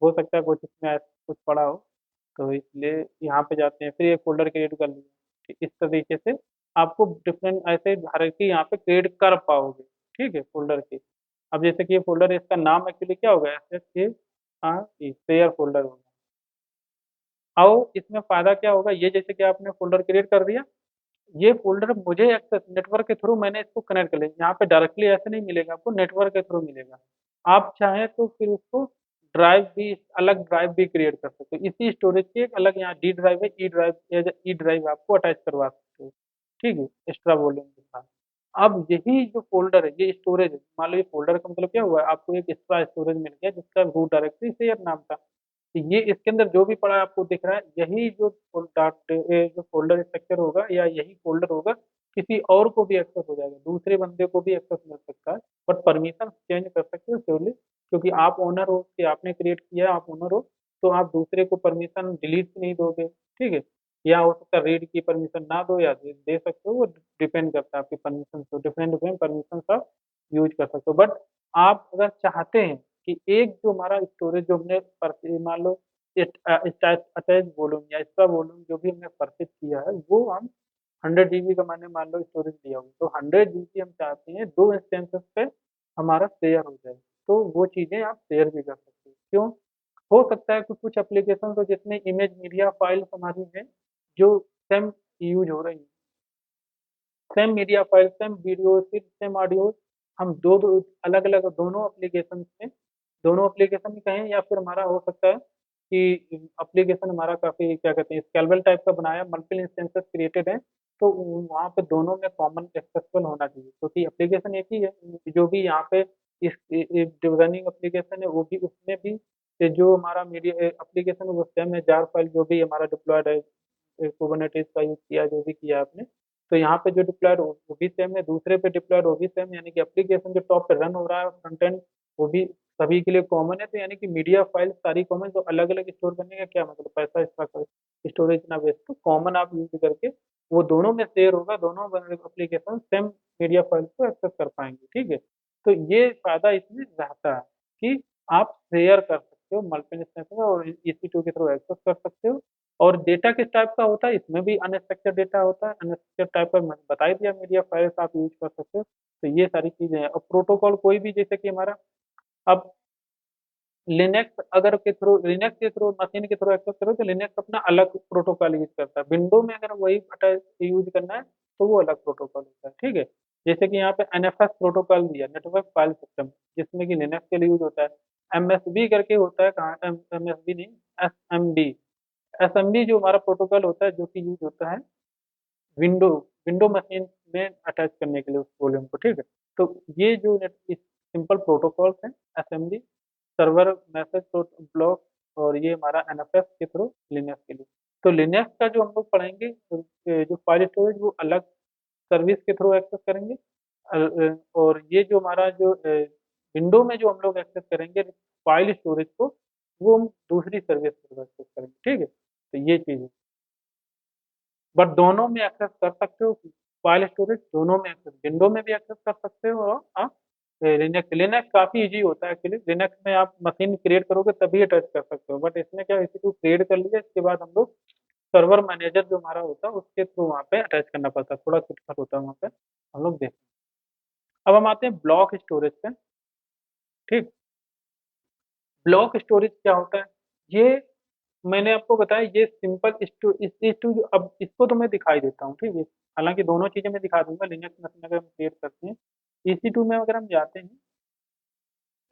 हो सकता है कुछ इसमें ऐसा कुछ पड़ा हो, तो इसलिए यहाँ पे जाते हैं, फिर एक फोल्डर क्रिएट कर लिया, ठीक, इस तरीके से आपको डिफरेंट ऐसे हायरार्की यहाँ पे क्रिएट कर पाओगे, ठीक है, फोल्डर की। अब जैसे कि ये फोल्डर है, इसका नाम एक्चुअली क्या होगा, SHARE शेयर फोल्डर होगा। आओ इसमें फायदा क्या होगा, ये जैसे कि आपने फोल्डर क्रिएट कर दिया, ये फोल्डर मुझे एक्सेस नेटवर्क के थ्रू मैंने इसको कनेक्ट कर लिया, यहाँ पे डायरेक्टली ऐसे नहीं मिलेगा आपको, नेटवर्क के थ्रू मिलेगा। आप चाहें तो फिर उसको ड्राइव भी, अलग ड्राइव भी क्रिएट कर सकते हो, इसी स्टोरेज की एक अलग यहाँ D ड्राइव है, ई ड्राइव आपको अटैच करवा सकते हो, ठीक है, एक्स्ट्रा वॉल्यूम के साथ। अब यही जो फोल्डर है, ये स्टोरेज है, मान लो ये फोल्डर का मतलब क्या हुआ, आपको एक एक्स्ट्रा स्टोरेज मिल गया जिसका रूट डायरेक्टरी शेयर नाम था, तो ये इसके अंदर जो भी पड़ा है आपको दिख रहा है, यही जो जो फोल्डर स्ट्रक्चर होगा या यही फोल्डर होगा, किसी और को भी एक्सेस हो जाएगा, दूसरे बंदे को भी एक्सेस मिल सकता है, बट परमिशन चेंज कर सकते हो श्योरली, क्योंकि आप ओनर हो कि आपने क्रिएट किया है, आप ओनर हो, तो आप दूसरे को परमिशन डिलीट नहीं दोगे, ठीक है, या हो सकता है रीड की परमिशन ना दो या दे सकते हो, वो डिपेंड करता है आपकी परमिशन, तो डिफरेंट डिफरेंट परमिशन आप यूज कर सकते हो। बट आप अगर चाहते हैं कि एक जो हमारा स्टोरेज जो हमने मान लो अटैच वॉल्यूम या एक्स्ट्रा वॉल्यूम जो भी हमने परचेज किया है, वो हम 100 GB का मैंने मान लो स्टोरेज लिया हो, तो 100 GB हम चाहते हैं दो इंस्टेंसेस पे हमारा शेयर हो जाए, तो वो चीज़ें आप शेयर भी कर सकते हो। क्यों? हो सकता है कि कुछ एप्लीकेशन तो जिसमें इमेज मीडिया फाइल्स हमारी है जो सेम यूज हो रही है, same media file, same video, फिर सेम ऑडियो, हम दो दो अलग अलग दोनों एप्लीकेशन में, दोनों एप्लीकेशन में कहें, या फिर हमारा हो सकता है कि एप्लीकेशन हमारा काफी क्या कहते हैं स्केलेबल टाइप का बनाया, मल्टीपल इंस्टेंसेस क्रिएटेड है, तो वहाँ पे दोनों में कॉमन एक्सेसिबल होना चाहिए, क्योंकि एप्लीकेशन एक ही है। जो भी यहाँ पे इस रनिंग एप्लीकेशन है वो भी उसमें भी ये जो हमारा मीडिया एप्लीकेशन है वो सेम है, जार फाइल जो भी हमारा डिप्लॉयड है, कुबरनेटिस का यूज किया जो भी किया आपने, तो यहाँ पे जो डिप्लॉयड वो भी सेम है, दूसरे पे डिप्लॉयड वो भी सेम, यानी कि एप्लीकेशन जो टॉप पे रन हो रहा है फ्रंट एंड वो भी सभी के लिए कॉमन है, तो यानी कि मीडिया फाइल सारी कॉमन, तो अलग अलग स्टोर करने का क्या मतलब, पैसा एक्स्ट्रा स्टोरेज ना वेस्ट, तो कॉमन आप यूज करके वो दोनों में शेयर होगा, दोनों एप्लीकेशन सेम मीडिया फाइल को एक्सेस कर पाएंगे, ठीक है। तो ये फायदा इसमें रहता है कि आप शेयर कर सकते हो मल्टीपल इंस्टेंस में और EC2 के थ्रू एक्सेस कर सकते हो। और डेटा किस टाइप का होता है, इसमें भी अनस्ट्रक्चर्ड डेटा होता है, अनस्ट्रक्चर्ड टाइप का मैंने बता ही दिया, मीडिया फाइल्स आप यूज कर सकते हो। तो ये सारी चीजें हैं, और प्रोटोकॉल कोई भी जैसे कि हमारा अब लिनक्स अगर के थ्रू, लिनक्स के थ्रू मशीन के थ्रू एक्सेस करो तो लिनक्स अपना अलग प्रोटोकॉल यूज करता है, विंडो में अगर वही यूज करना है तो वो अलग प्रोटोकॉल होता है, ठीक है। जैसे कि यहाँ पे NFS प्रोटोकॉल दिया, नेटवर्क फाइल सिस्टम, जिसमें कि लिनक्स के लिए यूज होता है। MSB करके होता है, कहाँ MSB नहीं, SMB, SMB जो हमारा प्रोटोकॉल होता है जो कि यूज होता है विंडो विंडो मशीन में अटैच करने के लिए उस वॉल्यूम को, ठीक है। तो ये जो सिंपल प्रोटोकॉल्स हैं, असेंबली, सर्वर मैसेज ब्लॉक, और ये हमारा NFS के थ्रू लिनक्स के लिए। तो लिनक्स का जो हम लोग पढ़ेंगे जो फाइल स्टोरेज वो अलग सर्विस के थ्रू एक्सेस करेंगे, और ये जो हमारा जो विंडो में जो हम लोग एक्सेस करेंगे फाइल स्टोरेज को, वो हम दूसरी सर्विस के थ्रू एक्सेस करेंगे, ठीक है। तो ये चीज़ है, बट दोनों में एक्सेस कर सकते हो, फाइल स्टोरेज दोनों में एक्सेस, विंडो में भी एक्सेस कर सकते हो, और आप लिनक्स, लिनक्स काफ़ी इजी होता है एक्चुअली, लिनक्स में आप मशीन क्रिएट करोगे तभी अटैच कर सकते हो, बट इसमें क्या इसी को क्रिएट कर लिया, इसके बाद हम लोग सर्वर मैनेजर जो हमारा होता है उसके थ्रू वहाँ पे अटैच करना पड़ता है, थोड़ा क्रिटिकल होता है वहाँ पे, हम लोग देखते हैं। अब हम आते हैं ब्लॉक स्टोरेज पे, ठीक। ब्लॉक स्टोरेज क्या होता है, ये मैंने आपको बताया, ये सिंपल स्टो अब इसको तो मैं दिखाई देता हूँ, ठीक है। हालांकि दोनों चीजें मैं दिखा दूंगा, लिनक्स मशीन अगर हम क्रिएट करते हैं, EC2 में अगर हम जाते हैं,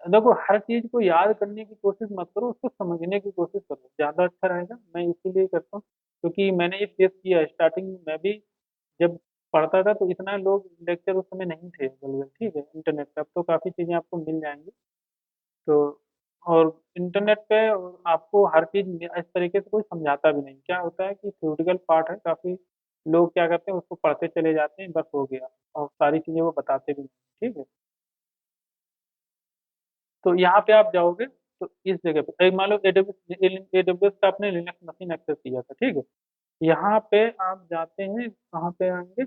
देखो हर चीज को याद करने की कोशिश मत करो, उसको समझने की कोशिश करो, ज्यादा अच्छा रहेगा, मैं इसीलिए करता हूँ, क्योंकि मैंने ये फेस किया है, स्टार्टिंग में मैं भी जब पढ़ता था तो इतना लोग लेक्चर उस समय नहीं थे अवेलेबल, ठीक है, इंटरनेट पे, अब तो काफी चीजें आपको मिल जाएंगी। तो और इंटरनेट पे आपको हर चीज इस तरीके से कोई समझाता भी नहीं, क्या होता है कि थ्योरेटिकल पार्ट है काफी, लोग क्या करते हैं उसको पढ़ते चले जाते हैं, बस हो गया, और सारी चीजें वो बताते भी नहीं, ठीक है। तो यहाँ पे आप जाओगे तो इस जगह पे एक मान लो AWS का आपने लिनक्स मशीन एक्सेस किया था, ठीक है। यहाँ पे आप जाते हैं, कहाँ पे आएंगे,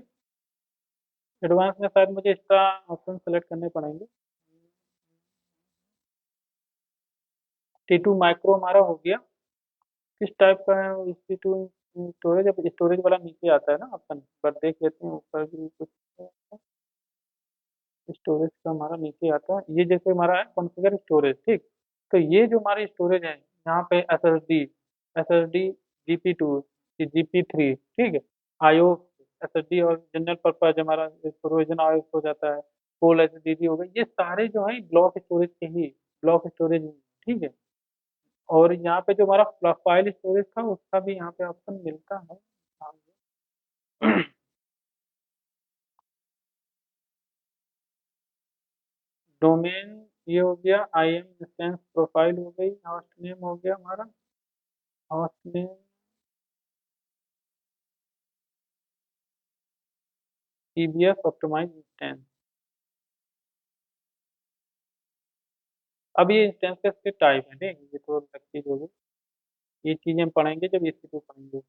एडवांस में शायद मुझे एक्स्ट्रा ऑप्शन सेलेक्ट करने पड़ेंगे। T2 माइक्रो हमारा हो गया, किस टाइप का है EC2 स्टोरेज, अब स्टोरेज वाला नीचे आता है ना ऑप्शन, पर देख लेते हैं ऊपर भी कुछ, स्टोरेज का हमारा नीचे आता है, ये जैसे हमारा है कॉन्फ़िगर स्टोरेज, ठीक। तो ये जो हमारी स्टोरेज है यहाँ पे SSD GP2 GP3, ठीक है, आईओ SSD, और जनरल पर्पज हमारा प्रोविजन आईओ हो जाता है, फुल HDD हो गया, ये सारे जो है ब्लॉक स्टोरेज के ही, ब्लॉक स्टोरेज, ठीक है। और यहाँ पे जो हमारा फाइल स्टोरेज था उसका भी यहाँ पे ऑप्शन मिलता है। डोमेन ये हो गया, IAM इंस्टेंस प्रोफाइल हो गई, होस्ट नेम हो गया हमारा, host name EBS optimize instance. अब ये इंस्टेंसेस के टाइप है, ठीक, ये तो अलग चीज होगी, ये चीजें पढ़ेंगे जब इसी को पढ़ेंगे।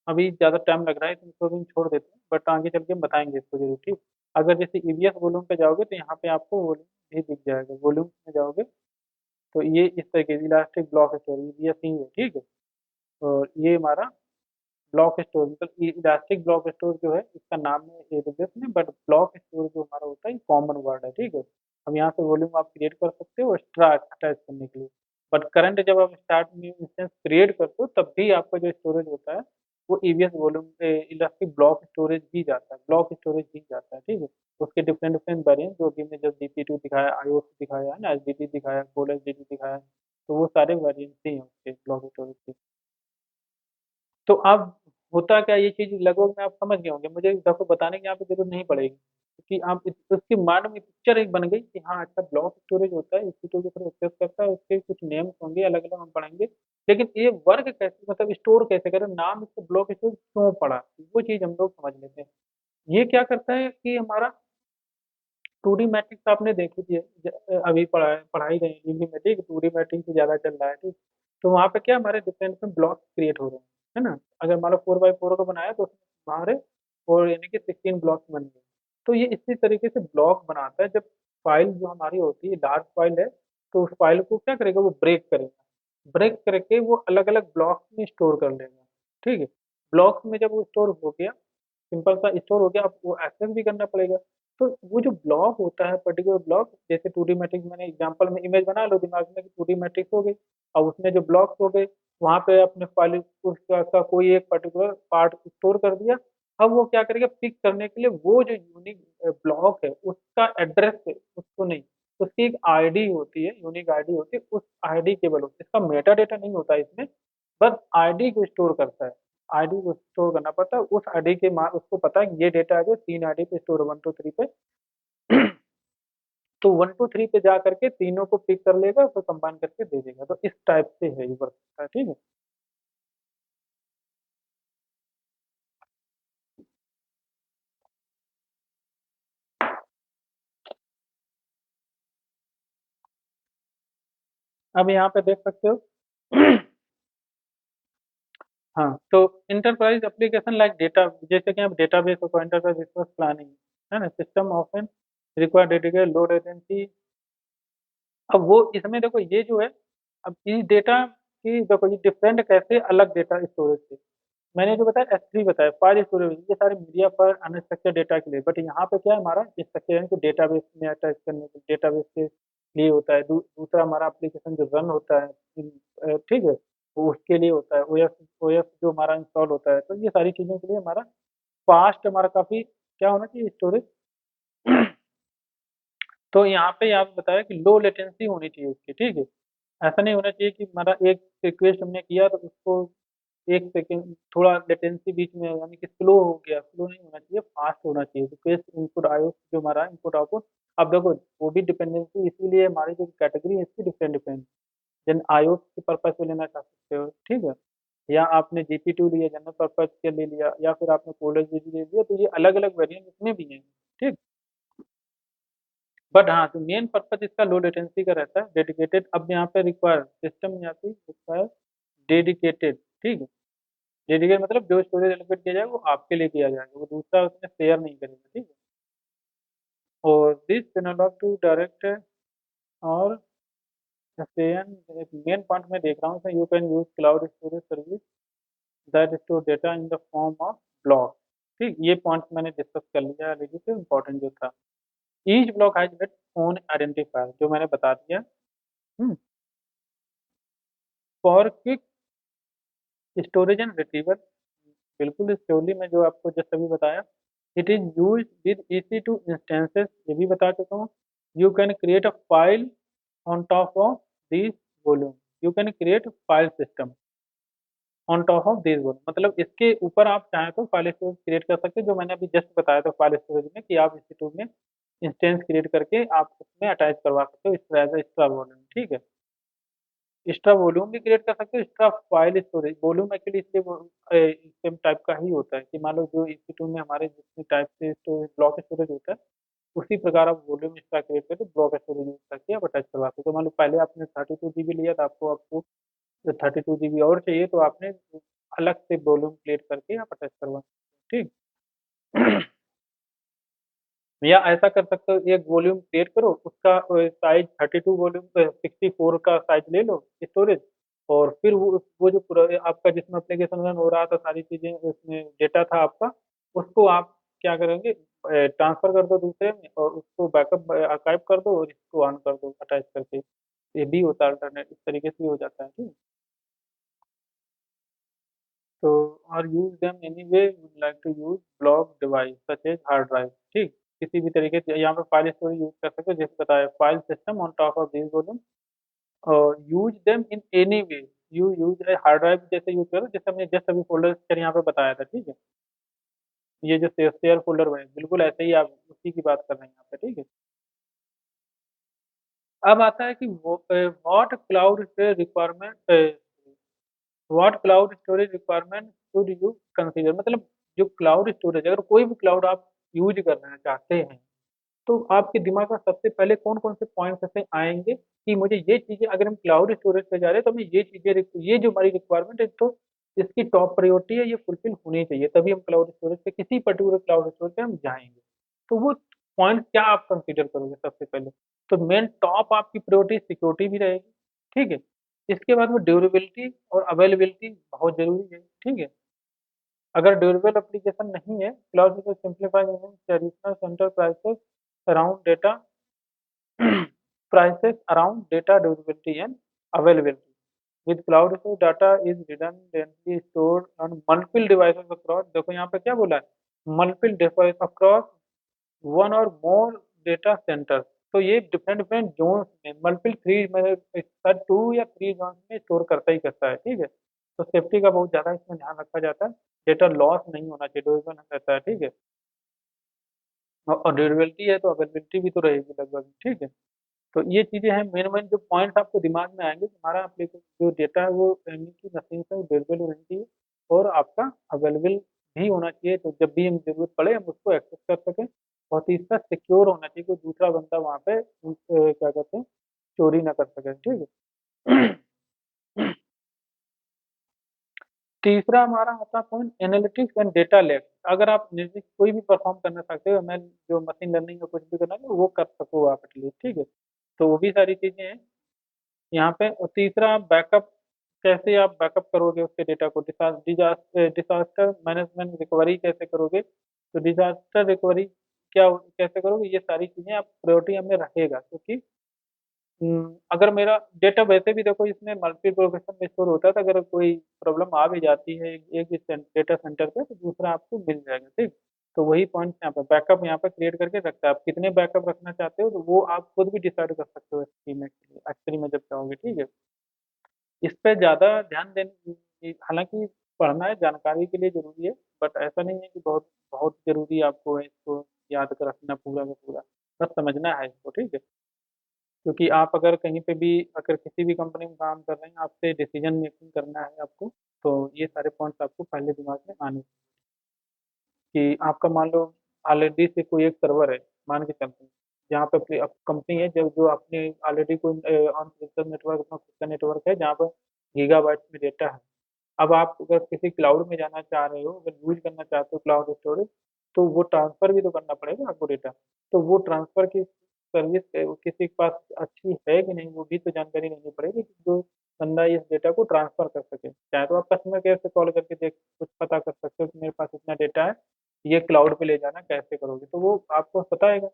अभी ज़्यादा टाइम लग रहा है तो इसको भी हम छोड़ देते हैं, बट आगे चल के हम बताएंगे इसको जरूर, ठीक। अगर जैसे EBS वॉल्यूम पे जाओगे तो यहाँ पे आपको वॉल्यूम भी दिख जाएगा, वॉल्यूम में जाओगे तो ये इस तरीके की इलास्टिक ब्लॉक स्टोरेज EBS ही है, ठीक है। और ये हमारा ब्लॉक स्टोर, मतलब इलास्टिक ब्लॉक स्टोर जो है इसका नाम है AWS में, बट ब्लॉक स्टोर जो हमारा होता है कॉमन वर्ड है, ठीक है। अब यहाँ से वॉल्यूम आप क्रिएट कर सकते हो एक्स्ट्रा अटैच करने के लिए। बट करंट जब आप स्टार्ट न्यू इंस्टेंस क्रिएट करते हो तब भी आपका जो स्टोरेज होता है वो EVS volume elastic block storage भी जाता है, ब्लॉक स्टोरेज भी जाता है, ठीक है। उसके डिफरेंट डिफरेंट वेरिएंट जो कि हमने जब DP2 दिखाया, आईओ दिखाया है ना, एसडीडी दिखाया, गोल्ड एसडीडी दिखाया है, तो वो सारे वेरिएंट्स ही हैं उसके ब्लॉक स्टोरेज के। तो अब होता क्या, ये चीज लगभग में आप समझ गए होंगे, मुझे आपको बताने की यहाँ पे जरूरत नहीं पड़ेगी, क्योंकि आप उसके माइंड में पिक्चर एक बन गई कि हाँ अच्छा ब्लॉक स्टोरेज होता है, इसी की तरह उपयोग करता है, उसके कुछ नेम्स होंगे अलग अलग हम पढ़ेंगे। लेकिन ये वर्क कैसे, मतलब स्टोर कैसे करें, नाम इसको ब्लॉक स्टोरेज क्यों पड़ा, वो चीज हम लोग समझ लेते हैं। ये क्या करता है कि हमारा 2D मैट्रिक्स आपने देखी थी, अभी पढ़ाई गई हिंदी में, ठीक, 2D मैट्रिक्स ज्यादा चल रहा है, ठीक। तो वहाँ पे क्या हमारे डिफरेंट में ब्लॉक क्रिएट हो रहे हैं, है ना। अगर मान लो 4x4 को बनाया तो उसमें हमारे और यानी कि 16 ब्लॉक बन गए। तो ये इसी तरीके से ब्लॉक बनाता है। जब फाइल जो हमारी होती है लार्ज फाइल है, तो उस फाइल को क्या करेगा, वो ब्रेक करेगा, ब्रेक करके वो अलग अलग ब्लॉक में स्टोर कर लेगा, ठीक है। ब्लॉक में जब वो स्टोर हो गया, सिंपल सा स्टोर हो गया, अब वो एक्सेस भी करना पड़ेगा। तो वो जो ब्लॉक होता है पर्टिकुलर ब्लॉक, जैसे 2D मैट्रिक्स, मैंने एग्जांपल में इमेज बना लो दिमाग में कि 2D मैट्रिक्स हो गई, और उसमें जो ब्लॉक्स हो गए, वहां पे अपने फाइल उसका का कोई एक पर्टिकुलर पार्ट स्टोर कर दिया। अब वो क्या करेगा, पिक करने के लिए वो जो यूनिक ब्लॉक है उसका एड्रेस है, उसको नहीं, उसकी एक आईडी होती है, यूनिक आईडी होती है, उस आईडी केवल होती है, इसका मेटा डेटा नहीं होता इसमें, बस आईडी को स्टोर करता है। आईडी को स्टोर करना पड़ता है, उस आईडी के उसको पता है कि ये डेटा है जो 3 आईडी पे स्टोर है, 1 2 3 पे। तो 1 2 3 पे जा करके तीनों को पिक कर लेगा, फिर कंबाइन करके दे देगा। तो इस टाइप से है ये वर्क करता है, ठीक है। अब यहाँ पे देख सकते हो। हाँ, तो इंटरप्राइज एप्लीकेशन लाइक डेटा, जैसे कि आप डेटाबेस को इंटरप्राइज रिसोर्स प्लानिंग, है ना, system often require dedicated low latency. अब वो इसमें देखो ये जो है, अब इस डेटा की देखो ये डिफरेंट कैसे अलग डेटा स्टोरेज से, मैंने जो बताया S3 बताया, फाइल स्टोरेज, ये सारे मीडिया पर अनस्ट्रक्चर डेटा के लिए। बट यहाँ पे क्या है, हमारा स्ट्रक्चर यानी कि डेटाबेस में अटैच करने के डेटाबेस के लिए होता है। दूसरा हमारा एप्लीकेशन जो रन होता है ठीक है, वो उसके लिए होता है। OS जो हमारा इंस्टॉल होता है, तो ये सारी चीज़ों के लिए हमारा फास्ट, हमारा काफ़ी क्या होना चाहिए स्टोरेज। तो यहाँ पे आप बताया कि लो लेटेंसी होनी चाहिए उसकी, ठीक है। ऐसा नहीं होना चाहिए कि हमारा एक रिक्वेस्ट हमने किया तो उसको 1 सेकेंड थोड़ा लेटेंसी बीच में, यानी कि स्लो हो गया, स्लो नहीं होना चाहिए, फास्ट होना चाहिए। रिक्वेस्ट इनपुट आयो जो हमारा इनपुट आउटपुट, अब देखो वो भी डिपेंडेंसी, इसीलिए हमारी जो कैटेगरी है इसकी डिफरेंट डिफरेंट, जन आयो के पर्पज से लेना चाह सकते हो, ठीक है, या आपने GP2 लिया जनरल पर्पज के ले लिया, या फिर आपने कॉलेज ले लिया, तो ये अलग अलग वेरिएंट इसमें भी हैं, ठीक। बट हाँ, तो मेन पर्पज इसका लो लेटेंसी का रहता है, डेडिकेटेड। अब यहाँ पे रिक्वायर सिस्टम, यहाँ पे रिक्वायर डेडिकेटेड, ठीक है। डेडिकेट मतलब जो स्टोरेज एलोकेट किया जाएगा वो आपके लिए किया जाएगा, वो दूसरा उसमें शेयर नहीं करेगा, ठीक है। और दिस एनालॉग टू डायरेक्ट और मेन पॉइंट में देख रहा हूँ, you can use cloud storage service that store data in the form of block, ठीक। ये पॉइंट मैंने डिस्कस कर लिया ऑलरेडी, से इम्पोर्टेंट जो था। Each block has its own identifier, जो मैंने बता दिया। For quick storage and retrieval, बिल्कुल स्टोरली में जो आपको जैसे अभी बताया, it is use with EC2 instances, ये भी बता चुका हूँ। You can create a file on top of this volume, you can create file system on top of this volume, मतलब इसके ऊपर आप चाहें तो फाइल स्टोरेज क्रिएट कर सकते हैं, जो मैंने अभी जस्ट बताया था फाइल स्टोरेज में, कि आप EC2 में इंस्टेंस क्रिएट करके आप उसमें अटैच करवा सकते हो एक्स्ट्रा वॉल्यूम, ठीक है। एक्स्ट्रा वॉल्यूम भी क्रिएट कर सकते हो, extra file storage, volume actually इसलिए सेम टाइप का ही होता है कि मान लो जो EC2 में हमारे जितने टाइप से स्टोरेज ब्लॉक स्टोरेज होता है, उसी प्रकार आप वॉल्यूम एक्स्ट्रा क्रिएट करके ब्लॉक स्टोरेज यूज करके आप अटैच करवा सकते हो। तो मान लो पहले आपने 32 GB लिया था, आपको आपको 32 GB और चाहिए, तो आपने अलग से वॉल्यूम क्रिएट करके आप अटैच करवा सकते हो, ठीक। या ऐसा कर सकते हो, एक वॉल्यूम क्रिएट करो, उसका साइज 32 वॉल्यूम 64 का साइज ले लो स्टोरेज, और फिर वो जो पूरा आपका जिसमें एप्लीकेशन रन हो रहा था, सारी चीजें उसमें डेटा था आपका, उसको आप क्या करेंगे, ट्रांसफर कर दो दूसरे में और उसको बैकअप आर्काइव कर दो और इसको ऑन कर दो अटैच करके। ये भी होता है अल्टरनेट, इस तरीके से भी हो जाता है, ठीक। तो और use them any way would like to use block device such as hard drive, ठीक। किसी भी तरीके से यहाँ पे फाइल स्टोरेज यूज कर सकते हो, जैसे बताया file system on top of this volume, और use them in any way you use hard drive जैसे यूज करो, जैसे हमने जस्ट अभी फोल्डर यहाँ पे बताया था, ठीक है। ये जो शेयर फोल्डर बने बिल्कुल ऐसे ही आप उसी की बात कर रहे हैं यहाँ पे, ठीक है। अब आता है कि what cloud requirement, what cloud storage requirement should you consider, मतलब जो क्लाउड स्टोरेज, अगर कोई भी क्लाउड आप यूज करना चाहते हैं तो आपके दिमाग में सबसे पहले कौन कौन से पॉइंट्स ऐसे आएंगे कि मुझे ये चीजें, अगर हम क्लाउड स्टोरेज पे जा रहे हैं तो हमें ये चीजें, ये जो हमारी रिक्वायरमेंट है तो इसकी टॉप प्रायोरिटी है, ये फुलफिल होनी चाहिए, तभी हम क्लाउड स्टोरेज पे, किसी पर्टिकुलर क्लाउड स्टोरेज पे हम जाएंगे। तो वो पॉइंट क्या आप कंसीडर करोगे सबसे पहले? तो मेन टॉप आपकी प्रायोरिटी सिक्योरिटी भी रहेगी, ठीक है। इसके बाद में ड्यूरेबिलिटी और अवेलेबिलिटी बहुत जरूरी है, ठीक है। अगर ड्यूरेबल एप्लीकेशन नहीं है, cloud simplify traditional centre prices around data prices around data durability and availability. With cloud storage, data is redundantly stored on multiple devices across, देखो यहाँ पे क्या बोला है, multiple devices across वन और मोर डेटा सेंटर। तो ये different different zones में मल्टीपल थ्री, मतलब 2 या 3 जोन्स में स्टोर करता ही करता है, ठीक है। तो सेफ्टी का बहुत ज़्यादा इसमें ध्यान रखा जाता है, डेटा लॉस नहीं होना चाहिए, ड्यूरेबल रहता है, ठीक है। और ड्यूरेबिलिटी है तो अवेलेबिलिटी भी तो रहेगी लगभग, ठीक है। तो ये चीज़ें हैं मेन मेन जो पॉइंट्स आपको दिमाग में आएंगे, तुम्हारा एप्लीकेशन जो डेटा है वो यानी कि मशीन से ड्यूरेबल होनी चाहिए और आपका अवेलेबल भी होना चाहिए, तो जब भी हम जरूरत पड़े हम उसको एक्सेस कर सकें। और तीसरा सिक्योर होना चाहिए, कोई दूसरा बंदा वहाँ पे क्या कहते हैं, चोरी ना कर सके, ठीक है। तीसरा हमारा आता है point analytics and data lake. अगर आप एनालिटिक्स कोई भी परफॉर्म करना चाहते हो, मैं जो मशीन लर्निंग का कुछ भी करना है वो कर सको आप एटलीस्ट, ठीक है। तो वो भी सारी चीज़ें हैं यहाँ पे। और तीसरा बैकअप, कैसे आप बैकअप करोगे उसके डेटा को, डिजास्टर मैनेजमेंट रिकवरी कैसे करोगे, तो डिजास्टर रिकवरी क्या कैसे करोगे, ये सारी चीजें आप प्रायोरिटी हमें रखेगा, क्योंकि अगर मेरा डेटा वैसे भी देखो इसमें मल्टी लोकेशन में स्टोर होता है, तो अगर कोई प्रॉब्लम आ भी जाती है एक ही डेटा सेंटर पे तो दूसरा आपको मिल जाएगा, ठीक। तो वही पॉइंट यहाँ पे बैकअप यहाँ पे क्रिएट करके रखता है, आप कितने बैकअप रखना चाहते हो तो वो आप खुद भी डिसाइड कर सकते हो एक्चुअली में जब चाहोगे, ठीक है। इस पे ज़्यादा ध्यान देने हालांकि पढ़ना है जानकारी के लिए जरूरी है, बट ऐसा नहीं है कि बहुत बहुत जरूरी आपको है इसको याद कर रखना पूरा का पूरा, बस समझना है इसको, ठीक है। क्योंकि आप अगर कहीं पे भी, अगर किसी भी कंपनी में काम कर रहे हैं, आपसे डिसीजन मेकिंग करना है आपको, तो ये सारे पॉइंट्स आपको पहले दिमाग में आने कि आपका मान लो ऑलरेडी से कोई एक सर्वर है, मान के चलते हैं, जहाँ पे अपनी कंपनी है जब जो अपने ऑलरेडी कोई ऑन नेटवर्क, अपना खुद का नेटवर्क है जहाँ पर गीगाबाइट में डेटा है। अब आप अगर किसी क्लाउड में जाना चाह रहे हो, अगर यूज करना चाहते हो क्लाउड स्टोरेज, तो वो ट्रांसफर भी तो करना पड़ेगा आपको डेटा। तो वो ट्रांसफर की सर्विस किसी के पास अच्छी है कि नहीं, वो भी तो जानकारी लेनी पड़ेगी कि जो बंदा इस डेटा को ट्रांसफर कर सके। चाहे तो आप कस्टमर केयर से कॉल करके देख कुछ पता कर सकते हो कि मेरे पास इतना डेटा है, ये क्लाउड पे ले जाना कैसे करोगे, तो वो आपको बताएगा।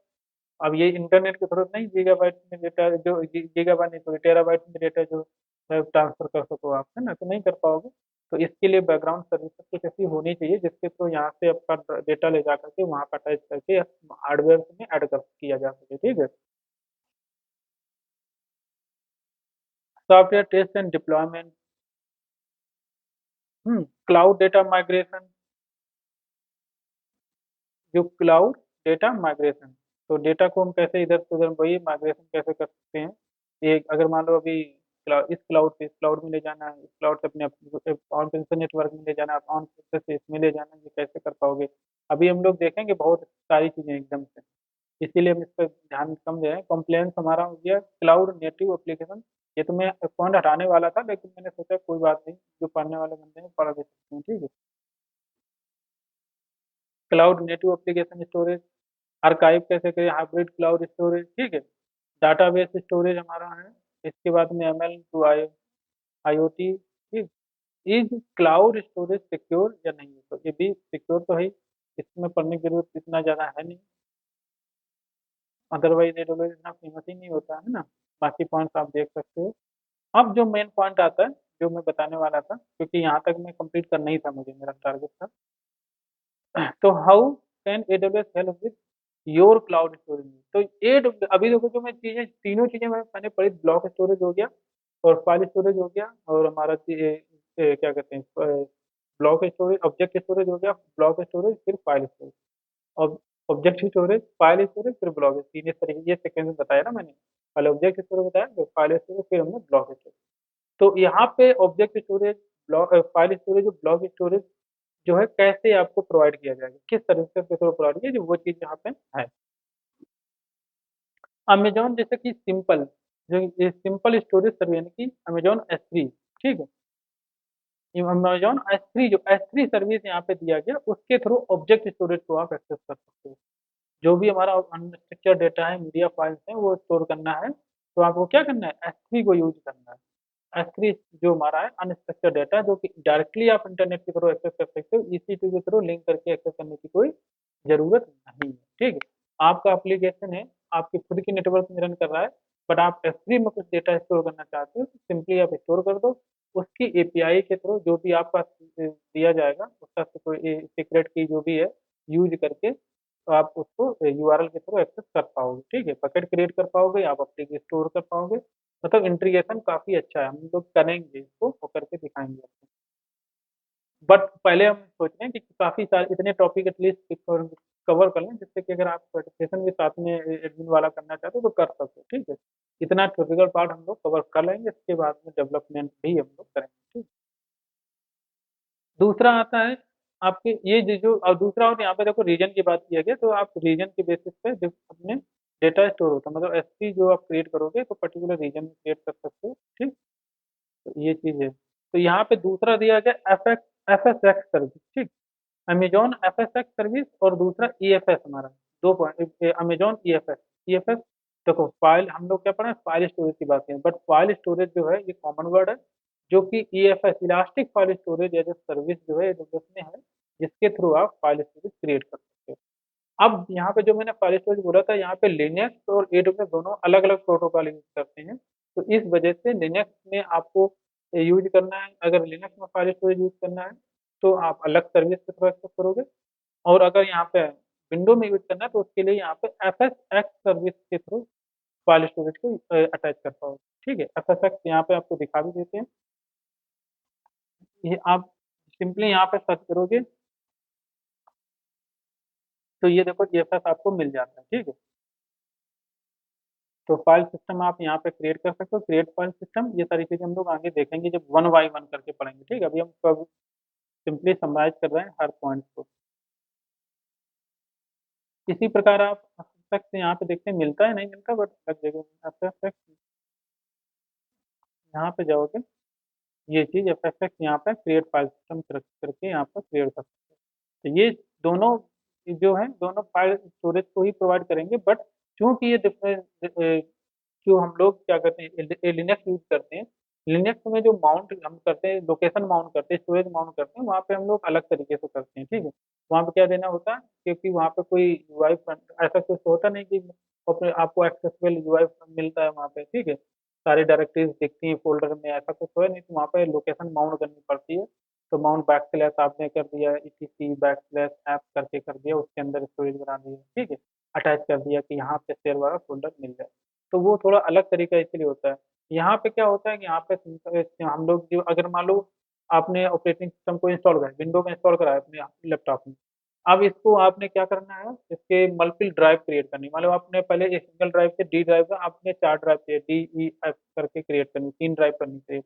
अब ये इंटरनेट की जरूरत नहीं, गीगाबाइट में डेटा जो गीगाबाइट नहीं सॉरी टेराबाइट में डेटा जो ट्रांसफर कर सको आप, है ना, तो नहीं कर पाओगे। तो इसके लिए बैकग्राउंड सर्विस कुछ ऐसी होनी चाहिए जिसके थ्रू यहाँ से आपका डेटा ले जा करके वहाँ पर अटैच करके हार्डवेयर में ऐड कर किया जा सके, ठीक है। Software test and deployment, cloud data migration, जो क्लाउड डेटा माइग्रेशन, तो डेटा को हम कैसे इधर से उधर वही माइग्रेशन कैसे कर सकते हैं। एक अगर मान लो अभी इस क्लाउड से इस क्लाउड में ले जाना है, इस क्लाउड से अपने ऑन प्रेमिस नेटवर्क में ले जाना है, ऑन प्रेमिस से इसमें ले जाना है, ये कैसे कर पाओगे। अभी हम लोग देखेंगे बहुत सारी चीजें एकदम से, इसीलिए हम इस पर ध्यान कम दे रहे हैं। कॉम्प्लेंस हमारा हो गया क्लाउड नेटिव एप्लीकेशन, ये तो मैं पॉइंट हटाने वाला था लेकिन मैंने सोचा कोई बात नहीं, जो पढ़ने वाले बंदे हैं पढ़ भी सकते हैं, ठीक है। Cloud native application storage, archive कैसे करें, हाइब्रिड क्लाउड स्टोरेज, ठीक है। डाटाबेस स्टोरेज हमारा है। इसके बाद में एम एल टू आई ओ टी, ठीक। इज क्लाउड स्टोरेज सिक्योर या नहीं, तो ये भी सिक्योर तो है ही। इसमें पढ़ने की जरूरत इतना ज़्यादा है नहीं, अदरवाइज AWS इतना फेमस ही नहीं होता है ना। बाकी पॉइंट्स आप देख सकते हो। अब जो मेन पॉइंट आता है, जो मैं बताने वाला था, क्योंकि यहाँ तक मैं कंप्लीट करना ही था, मुझे मेरा टारगेट था। तो how can AWS help with your cloud storage? तो AWS, अभी देखो जो मैं चीजें, तीनों चीजें मैंने पढ़ी, ब्लॉक स्टोरेज हो गया और फाइल स्टोरेज हो गया और हमारा क्या कहते हैं, ब्लॉक स्टोरेज, ऑब्जेक्ट स्टोरेज हो गया, ब्लॉक स्टोरेज फिर फाइल स्टोरेज, और ऑब्जेक्ट स्टोरेज, फाइल स्टोरेज, फिर ब्लॉक, तीन इस तरीके ये सीक्वेंस में बताया ना मैंने। पहले ऑब्जेक्ट स्टोरेज बताया, फिर फाइल स्टोरेज, फिर हमने ब्लॉक स्टोरेज। तो यहाँ पे object storage, block file storage और ब्लॉक स्टोरेज जो है कैसे आपको प्रोवाइड किया जाएगा, किस तरीके से प्रोवाइड किया, जो वो चीज़ यहाँ पे है। अमेजोन जैसे कि सिंपल, जो ये सिंपल स्टोरेज सर्विस, यानी कि अमेजोन S3, ठीक है। अमेजोन S3, जो S3 सर्विस यहाँ पे दिया गया, उसके थ्रू ऑब्जेक्ट स्टोरेज को आप एक्सेस कर सकते हो। जो भी हमारा अनस्ट्रक्चर्ड डेटा है, मीडिया फाइल्स हैं, वो स्टोर करना है, तो आपको क्या करना है, S3 को यूज करना है। S3 जो हमारा है अनस्ट्रक्चर्ड डेटा, जो कि डायरेक्टली आप इंटरनेट के थ्रू एक्सेस कर सकते हो, EC2 के थ्रू लिंक करके एक्सेस करने की कोई जरूरत नहीं है, ठीक है। आपका एप्लीकेशन है, आपकी खुद की नेटवर्क में रन कर रहा है, बट आप S3 में कुछ डेटा स्टोर करना चाहते हो, तो सिंपली आप स्टोर कर दो। उसकी API के थ्रू जो भी आपका दिया जाएगा, उसका कोई सीक्रेट की जो भी है, यूज करके तो आप उसको URL के थ्रू एक्सेस कर पाओगे, ठीक है। बकेट क्रिएट कर पाओगे, आप अपने स्टोर कर पाओगे। मतलब इंटीग्रेशन काफी अच्छा है, हम लोग करेंगे इसको, वो करके दिखाएंगे आपको। बट पहले हम सोच रहे हैं कि काफी सारे इतने टॉपिक एटलीस्ट कवर कर लें, जिससे कि अगर आप सर्टिफिकेशन भी साथ में एडमिन वाला करना चाहते हो तो कर सकते हो, ठीक है। इतना टिपिकल पार्ट हम लोग कवर कर लेंगे, इसके बाद में डेवलपमेंट भी हम लोग करेंगे, ठीक। दूसरा आता है आपके ये जो, और दूसरा, और यहाँ पे देखो रीजन की बात किया गया, तो आप रीजन के बेसिस पे अपने डेटा स्टोर होता है, मतलब SP जो आप क्रिएट करोगे तो पर्टिकुलर रीजन में क्रिएट कर सकते हो, ठीक। तो ये चीज है। तो यहाँ पे दूसरा दिया गया FSX सर्विस, ठीक। अमेजॉन FSX सर्विस और दूसरा EFS, हमारा दो पॉइंट, अमेजॉन EFS। देखो फाइल, हम लोग क्या पढ़े, फाइल स्टोरेज की बात करें, बट फाइल स्टोरेज जो है ये कॉमन वर्ड है, जो कि EFS, elastic file storage as a service जो है AWS में है, जिसके थ्रू आप फाइल स्टोरेज क्रिएट कर सकते हो। अब यहाँ पे जो मैंने फाइल स्टोरेज बोला था, यहाँ पे लिनक्स और AWS दोनों अलग अलग प्रोटोकॉल यूज करते हैं, तो इस वजह से लिनक्स में आपको यूज करना है, अगर लिनक्स में फाइल स्टोरेज यूज करना है तो आप अलग सर्विस के थ्रू एक्सेस करोगे, और अगर यहाँ पे विंडो में यूज करना है तो उसके लिए यहाँ पे FSX सर्विस के थ्रू फाइल स्टोरेज को अटैच कर पाओगे, ठीक है। FSX यहाँ पे आपको दिखा भी देते हैं, ये आप सिंपली यहाँ पे सर्च करोगे तो ये देखो EFS आपको मिल जाता है, ठीक है। तो फाइल सिस्टम आप यहाँ पे क्रिएट कर सकते हो, क्रिएट फाइल सिस्टम, ये सारी चीजें हम लोग आगे देखेंगे जब वन बाई वन करके पढ़ेंगे, ठीक है। अभी हम सिंपली समराइज कर रहे हैं हर पॉइंट को। इसी प्रकार आप FSX से यहाँ पे देखते हैं मिलता है नहीं मिलता, बट लग जाएगा FSX, यहाँ पे जाओगे, ये चीज FSX यहाँ पे क्रिएट फाइल सिस्टम करके यहाँ पर क्रिएट कर सकते हैं। तो ये दोनों जो है, दोनों फाइल स्टोरेज को ही प्रोवाइड करेंगे, बट चूंकि ये जो हम लोग क्या करते हैं, लिनक्स यूज करते हैं, लिनक्स में जो माउंट हम करते हैं, लोकेशन माउंट करते हैं, स्टोरेज माउंट करते हैं, वहाँ पे हम लोग अलग तरीके से करते हैं, ठीक है। वहाँ पे क्या देना होता है, क्योंकि वहाँ पे कोई UI ऐसा कुछ होता नहीं कि अपने आपको एक्सेसिबल UI मिलता है वहाँ पे, ठीक है। सारी डायरेक्टरीज दिखती हैं फोल्डर में, ऐसा कुछ है नहीं, तो वहाँ पे लोकेशन माउंट करनी पड़ती है। तो माउंट बैक स्लैश आपने कर दिया, ETC बैक स्लैश ऐप करके कर दिया, उसके अंदर स्टोरेज बना दिया, ठीक है। अटैच कर दिया कि यहाँ पे शेयर वाला फोल्डर मिल जाए, तो वो थोड़ा अलग तरीका इसलिए होता है। यहाँ पे क्या होता है कि यहाँ पे हम लोग जो, अगर मान लो आपने ऑपरेटिंग सिस्टम को इंस्टॉल करा, विंडो में इंस्टॉल करा है अपने लैपटॉप में, अब इसको आपने क्या करना है, इसके मल्टीपल ड्राइव क्रिएट करनी, मान लो आपने पहले एक सिंगल ड्राइव से D ड्राइव का आपने 4 ड्राइव चाहिए, DEF करके क्रिएट करनी, 3 ड्राइव करनी चाहिए।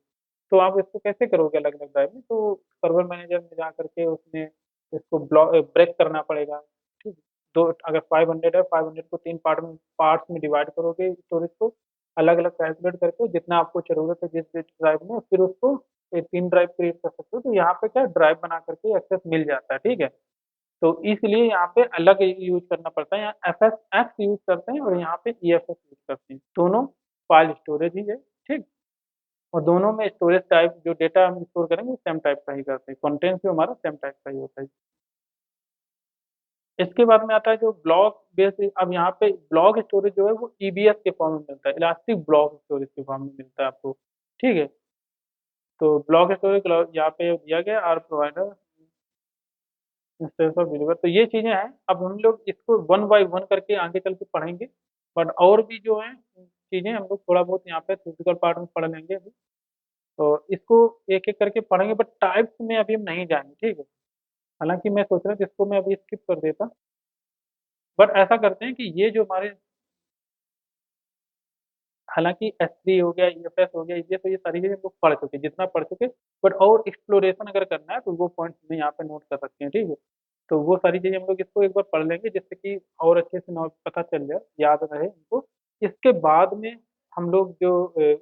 तो आप इसको कैसे करोगे अलग अलग ड्राइव में, तो सर्वर मैनेजर में जा करके उसमें इसको ब्लॉक ब्रेक करना पड़ेगा, ठीक। दो, अगर 500 है, 500 को 3 पार्ट्स में डिवाइड करोगे स्टोरेज को, अलग अलग कैलकुलेट करके जितना आपको जरूरत है जिस ड्राइव में, फिर उसको 3 ड्राइव क्रिएट कर सकते हो, तो यहाँ पे क्या ड्राइव बना करके एक्सेस मिल जाता है, ठीक है। तो इसलिए यहाँ पे अलग यूज करना पड़ता है, यहाँ FSX यूज करते हैं और यहाँ पे EFS यूज करते हैं, दोनों फाइल स्टोरेज ही है, ठीक। और दोनों में स्टोरेज टाइप, जो डेटा हम स्टोर करेंगे सेम टाइप का ही करते हैं, कंटेंट भी हमारा सेम टाइप का ही होता है। इसके बाद में आता है जो ब्लॉक बेस्ड। अब यहाँ पे ब्लॉक स्टोरेज जो है वो ईबीएस के फॉर्म में मिलता है, इलास्टिक ब्लॉक स्टोरेज के फॉर्म में मिलता है आपको। ठीक है, तो ब्लॉक स्टोरेज यहाँ पे दिया गया are provider instance of deliver. तो ये चीजें हैं, अब हम लोग इसको वन बाय वन करके आगे चल के पढ़ेंगे। बट और भी जो है चीजें हम लोग थोड़ा बहुत यहाँ पे फिजिकल पार्ट में पढ़ लेंगे अभी। तो इसको एक एक करके पढ़ेंगे, बट टाइप्स में अभी हम नहीं जाएंगे, ठीक है। हालांकि मैं सोच रहा था इसको मैं अभी स्किप कर देता, बट ऐसा करते हैं कि ये जो हमारे, हालांकि S3 हो गया, EFS हो गया, ये तो ये सारी चीजें हम लोग पढ़ चुके, जितना पढ़ चुके। बट और एक्सप्लोरेशन अगर करना है तो वो पॉइंट्स में यहाँ पे नोट कर सकते हैं, ठीक है। तो वो सारी चीजें हम लोग इसको एक बार पढ़ लेंगे, जिससे कि और अच्छे से नोट पता चल जाए, याद रहे हमको। इसके बाद में हम लोग जो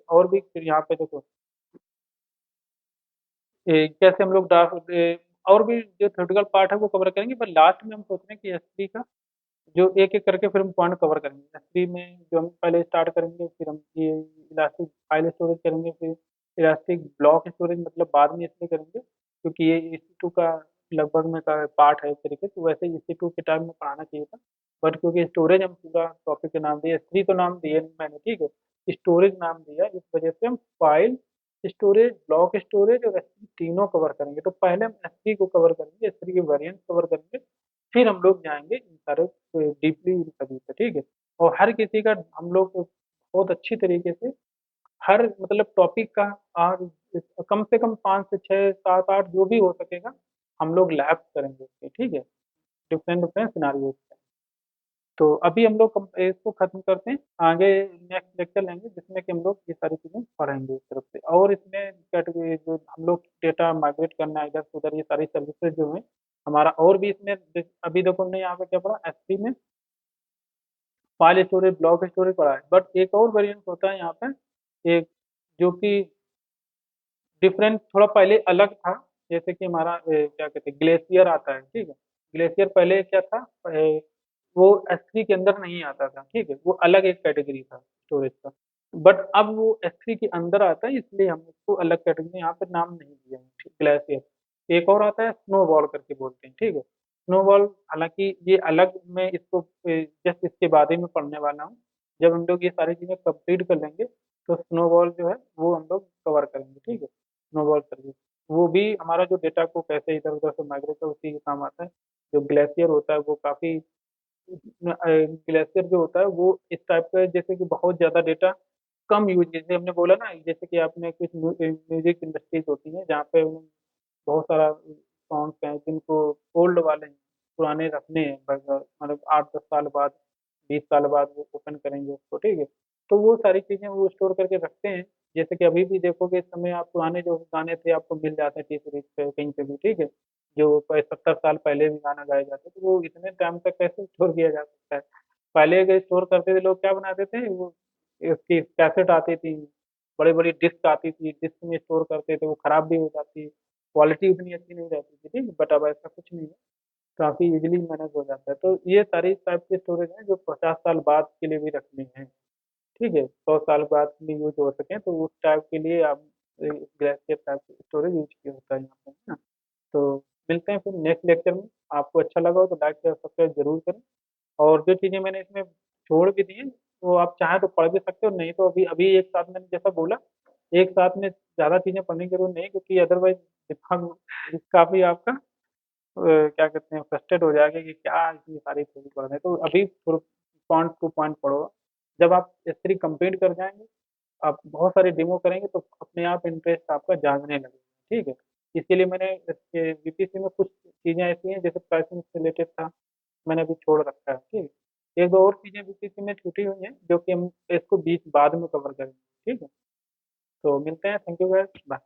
और भी फिर यहाँ पे देखो कैसे हम लोग और भी जो थ्योरेटिकल पार्ट है वो कवर करेंगे, पर लास्ट में हम सोच रहे हैं कि S3 का जो एक एक करके फिर हम पॉइंट कवर करेंगे। S3 में जो हम पहले स्टार्ट करेंगे, फिर हम ये इलास्टिक फाइल स्टोरेज करेंगे, फिर इलास्टिक ब्लॉक स्टोरेज मतलब बाद में इसलिए करेंगे क्योंकि ये EC2 का लगभग में का पार्ट है एक तरीके से। वैसे EC2 के टाइम में पढ़ाना चाहिए था, बट क्योंकि स्टोरेज हम पूरा टॉपिक के नाम दिए, S3 तो नाम दिए नहीं मैंने, ठीक है, स्टोरेज नाम दिया, इस वजह से हम फाइल स्टोरेज, ब्लॉक स्टोरेज और S3 तीनों कवर करेंगे। तो पहले हम S3 को कवर करेंगे, S3 के वेरिएंट कवर करेंगे, फिर हम लोग जाएंगे इन सारे डीपली इन सभी पे, ठीक है। और हर किसी का हम लोग बहुत अच्छी तरीके से हर मतलब टॉपिक का और कम से कम 5 से 6 7 8 जो भी हो सकेगा हम लोग लैब करेंगे उसके, ठीक है, डिफरेंट डिफरेंट सिनारियोज पे। तो अभी हम लोग इसको खत्म करते हैं, आगे नेक्स्ट लेक्चर लेंगे जिसमें कि हम लोग ये सारी चीजें पढ़ेंगे इस तरफ से। और इसमें कैटेगरी जो हम लोग डेटा माइग्रेट करना है इधर से उधर, ये सारी सर्विसेज जो है हमारा, और भी इसमें अभी देखो हमने यहाँ पे क्या पढ़ा, S3 में फाइल स्टोरेज, ब्लॉक स्टोरेज पढ़ा है। बट एक और वेरिएंट होता है यहाँ पे, एक जो कि डिफरेंट थोड़ा पहले अलग था, जैसे कि हमारा क्या कहते हैं ग्लेशियर आता है, ठीक है। ग्लेशियर पहले क्या था, वो S3 के अंदर नहीं आता था, ठीक है, वो अलग एक कैटेगरी था स्टोरेज का। बट अब वो S3 के अंदर आता है, इसलिए हम उसको अलग कैटेगरी यहाँ पे नाम नहीं दिया है, ठीक, ग्लेशियर। एक और आता है स्नोबॉल करके बोलते हैं, ठीक है। स्नोबॉल हालांकि ये अलग, मैं इसको जस्ट इसके बारे में पढ़ने वाला हूँ। जब हम लोग ये सारी चीजें कंप्लीट कर लेंगे तो स्नोबॉल जो है वो हम लोग कवर करेंगे, ठीक है। स्नोबॉल सर्विस वो भी हमारा जो डेटा को कैसे इधर उधर से माइग्रेट कर उसी के काम आता है। जो ग्लेशियर होता है वो काफी, ग्लेशियर जो होता है वो इस टाइप का है, जैसे कि बहुत ज्यादा डेटा कम यूज, जैसे हमने बोला ना, जैसे कि आपने कुछ म्यूजिक इंडस्ट्रीज होती है जहाँ पे बहुत सारा सॉन्ग्स हैं जिनको ओल्ड वाले हैं, पुराने रखने हैं, मतलब 8 10 साल बाद, 20 साल बाद वो ओपन करेंगे उसको, ठीक है। तो वो सारी चीजें वो स्टोर करके रखते हैं। जैसे कि अभी भी देखोगे इस समय आप पुराने जो गाने थे आपको मिल जाते हैं टी सीरीज पे कहीं पे भी, ठीक है। जो 70 साल पहले भी गाना गाए जाते थे, तो वो इतने टाइम तक कैसे स्टोर किया जा सकता है। पहले अगर स्टोर करते थे लोग क्या बनाते थे, वो इसकी कैसेट आती थी, बड़ी बड़ी डिस्क आती थी, डिस्क में स्टोर करते थे, वो खराब भी हो जाती, क्वालिटी उतनी अच्छी नहीं रहती थी, ठीक। बट अब ऐसा कुछ नहीं है, काफी इजीली मैनेज हो जाता है। तो ये सारी टाइप के स्टोरेज हैं जो 50 साल बाद के लिए भी रखनी है, ठीक है, 100 साल बाद के लिए यूज हो सके, तो उस टाइप के लिए आप ग्लेशियर टाइप स्टोरेज यूज किया होता है यहाँ पे, है ना। तो मिलते हैं फिर नेक्स्ट लेक्चर में। आपको अच्छा लगा हो तो लाइक शेयर सब्सक्राइब जरूर करें। और जो चीज़ें मैंने इसमें छोड़ भी दी हैं वो आप चाहें तो पढ़ भी सकते हो, नहीं तो अभी अभी एक साथ मैंने जैसा बोला, एक साथ में ज़्यादा चीज़ें पढ़ने की जरूरत नहीं, क्योंकि अदरवाइज दिमाग काफ़ी आपका क्या कहते हैं फ्रस्ट्रेट हो जाएगा कि क्या इतनी सारी चीज़ें पढ़ रहे हैं। तो अभी पॉइंट टू पॉइंट पढ़ो। जब आप S3 कंप्लीट कर जाएंगे, आप बहुत सारे डेमो करेंगे तो अपने आप इंटरेस्ट आपका जागने लगेगा, ठीक है। इसीलिए मैंने इसके VPC में कुछ चीज़ें ऐसी हैं जैसे प्राइसिंग से रिलेटेड था, मैंने अभी छोड़ रखा है, ठीक है। एक दो और चीज़ें VPC में छूटी हुई हैं जो कि हम इसको बीच बाद में कवर करेंगे, ठीक है। तो मिलते हैं, थैंक यू गाइस, बाय।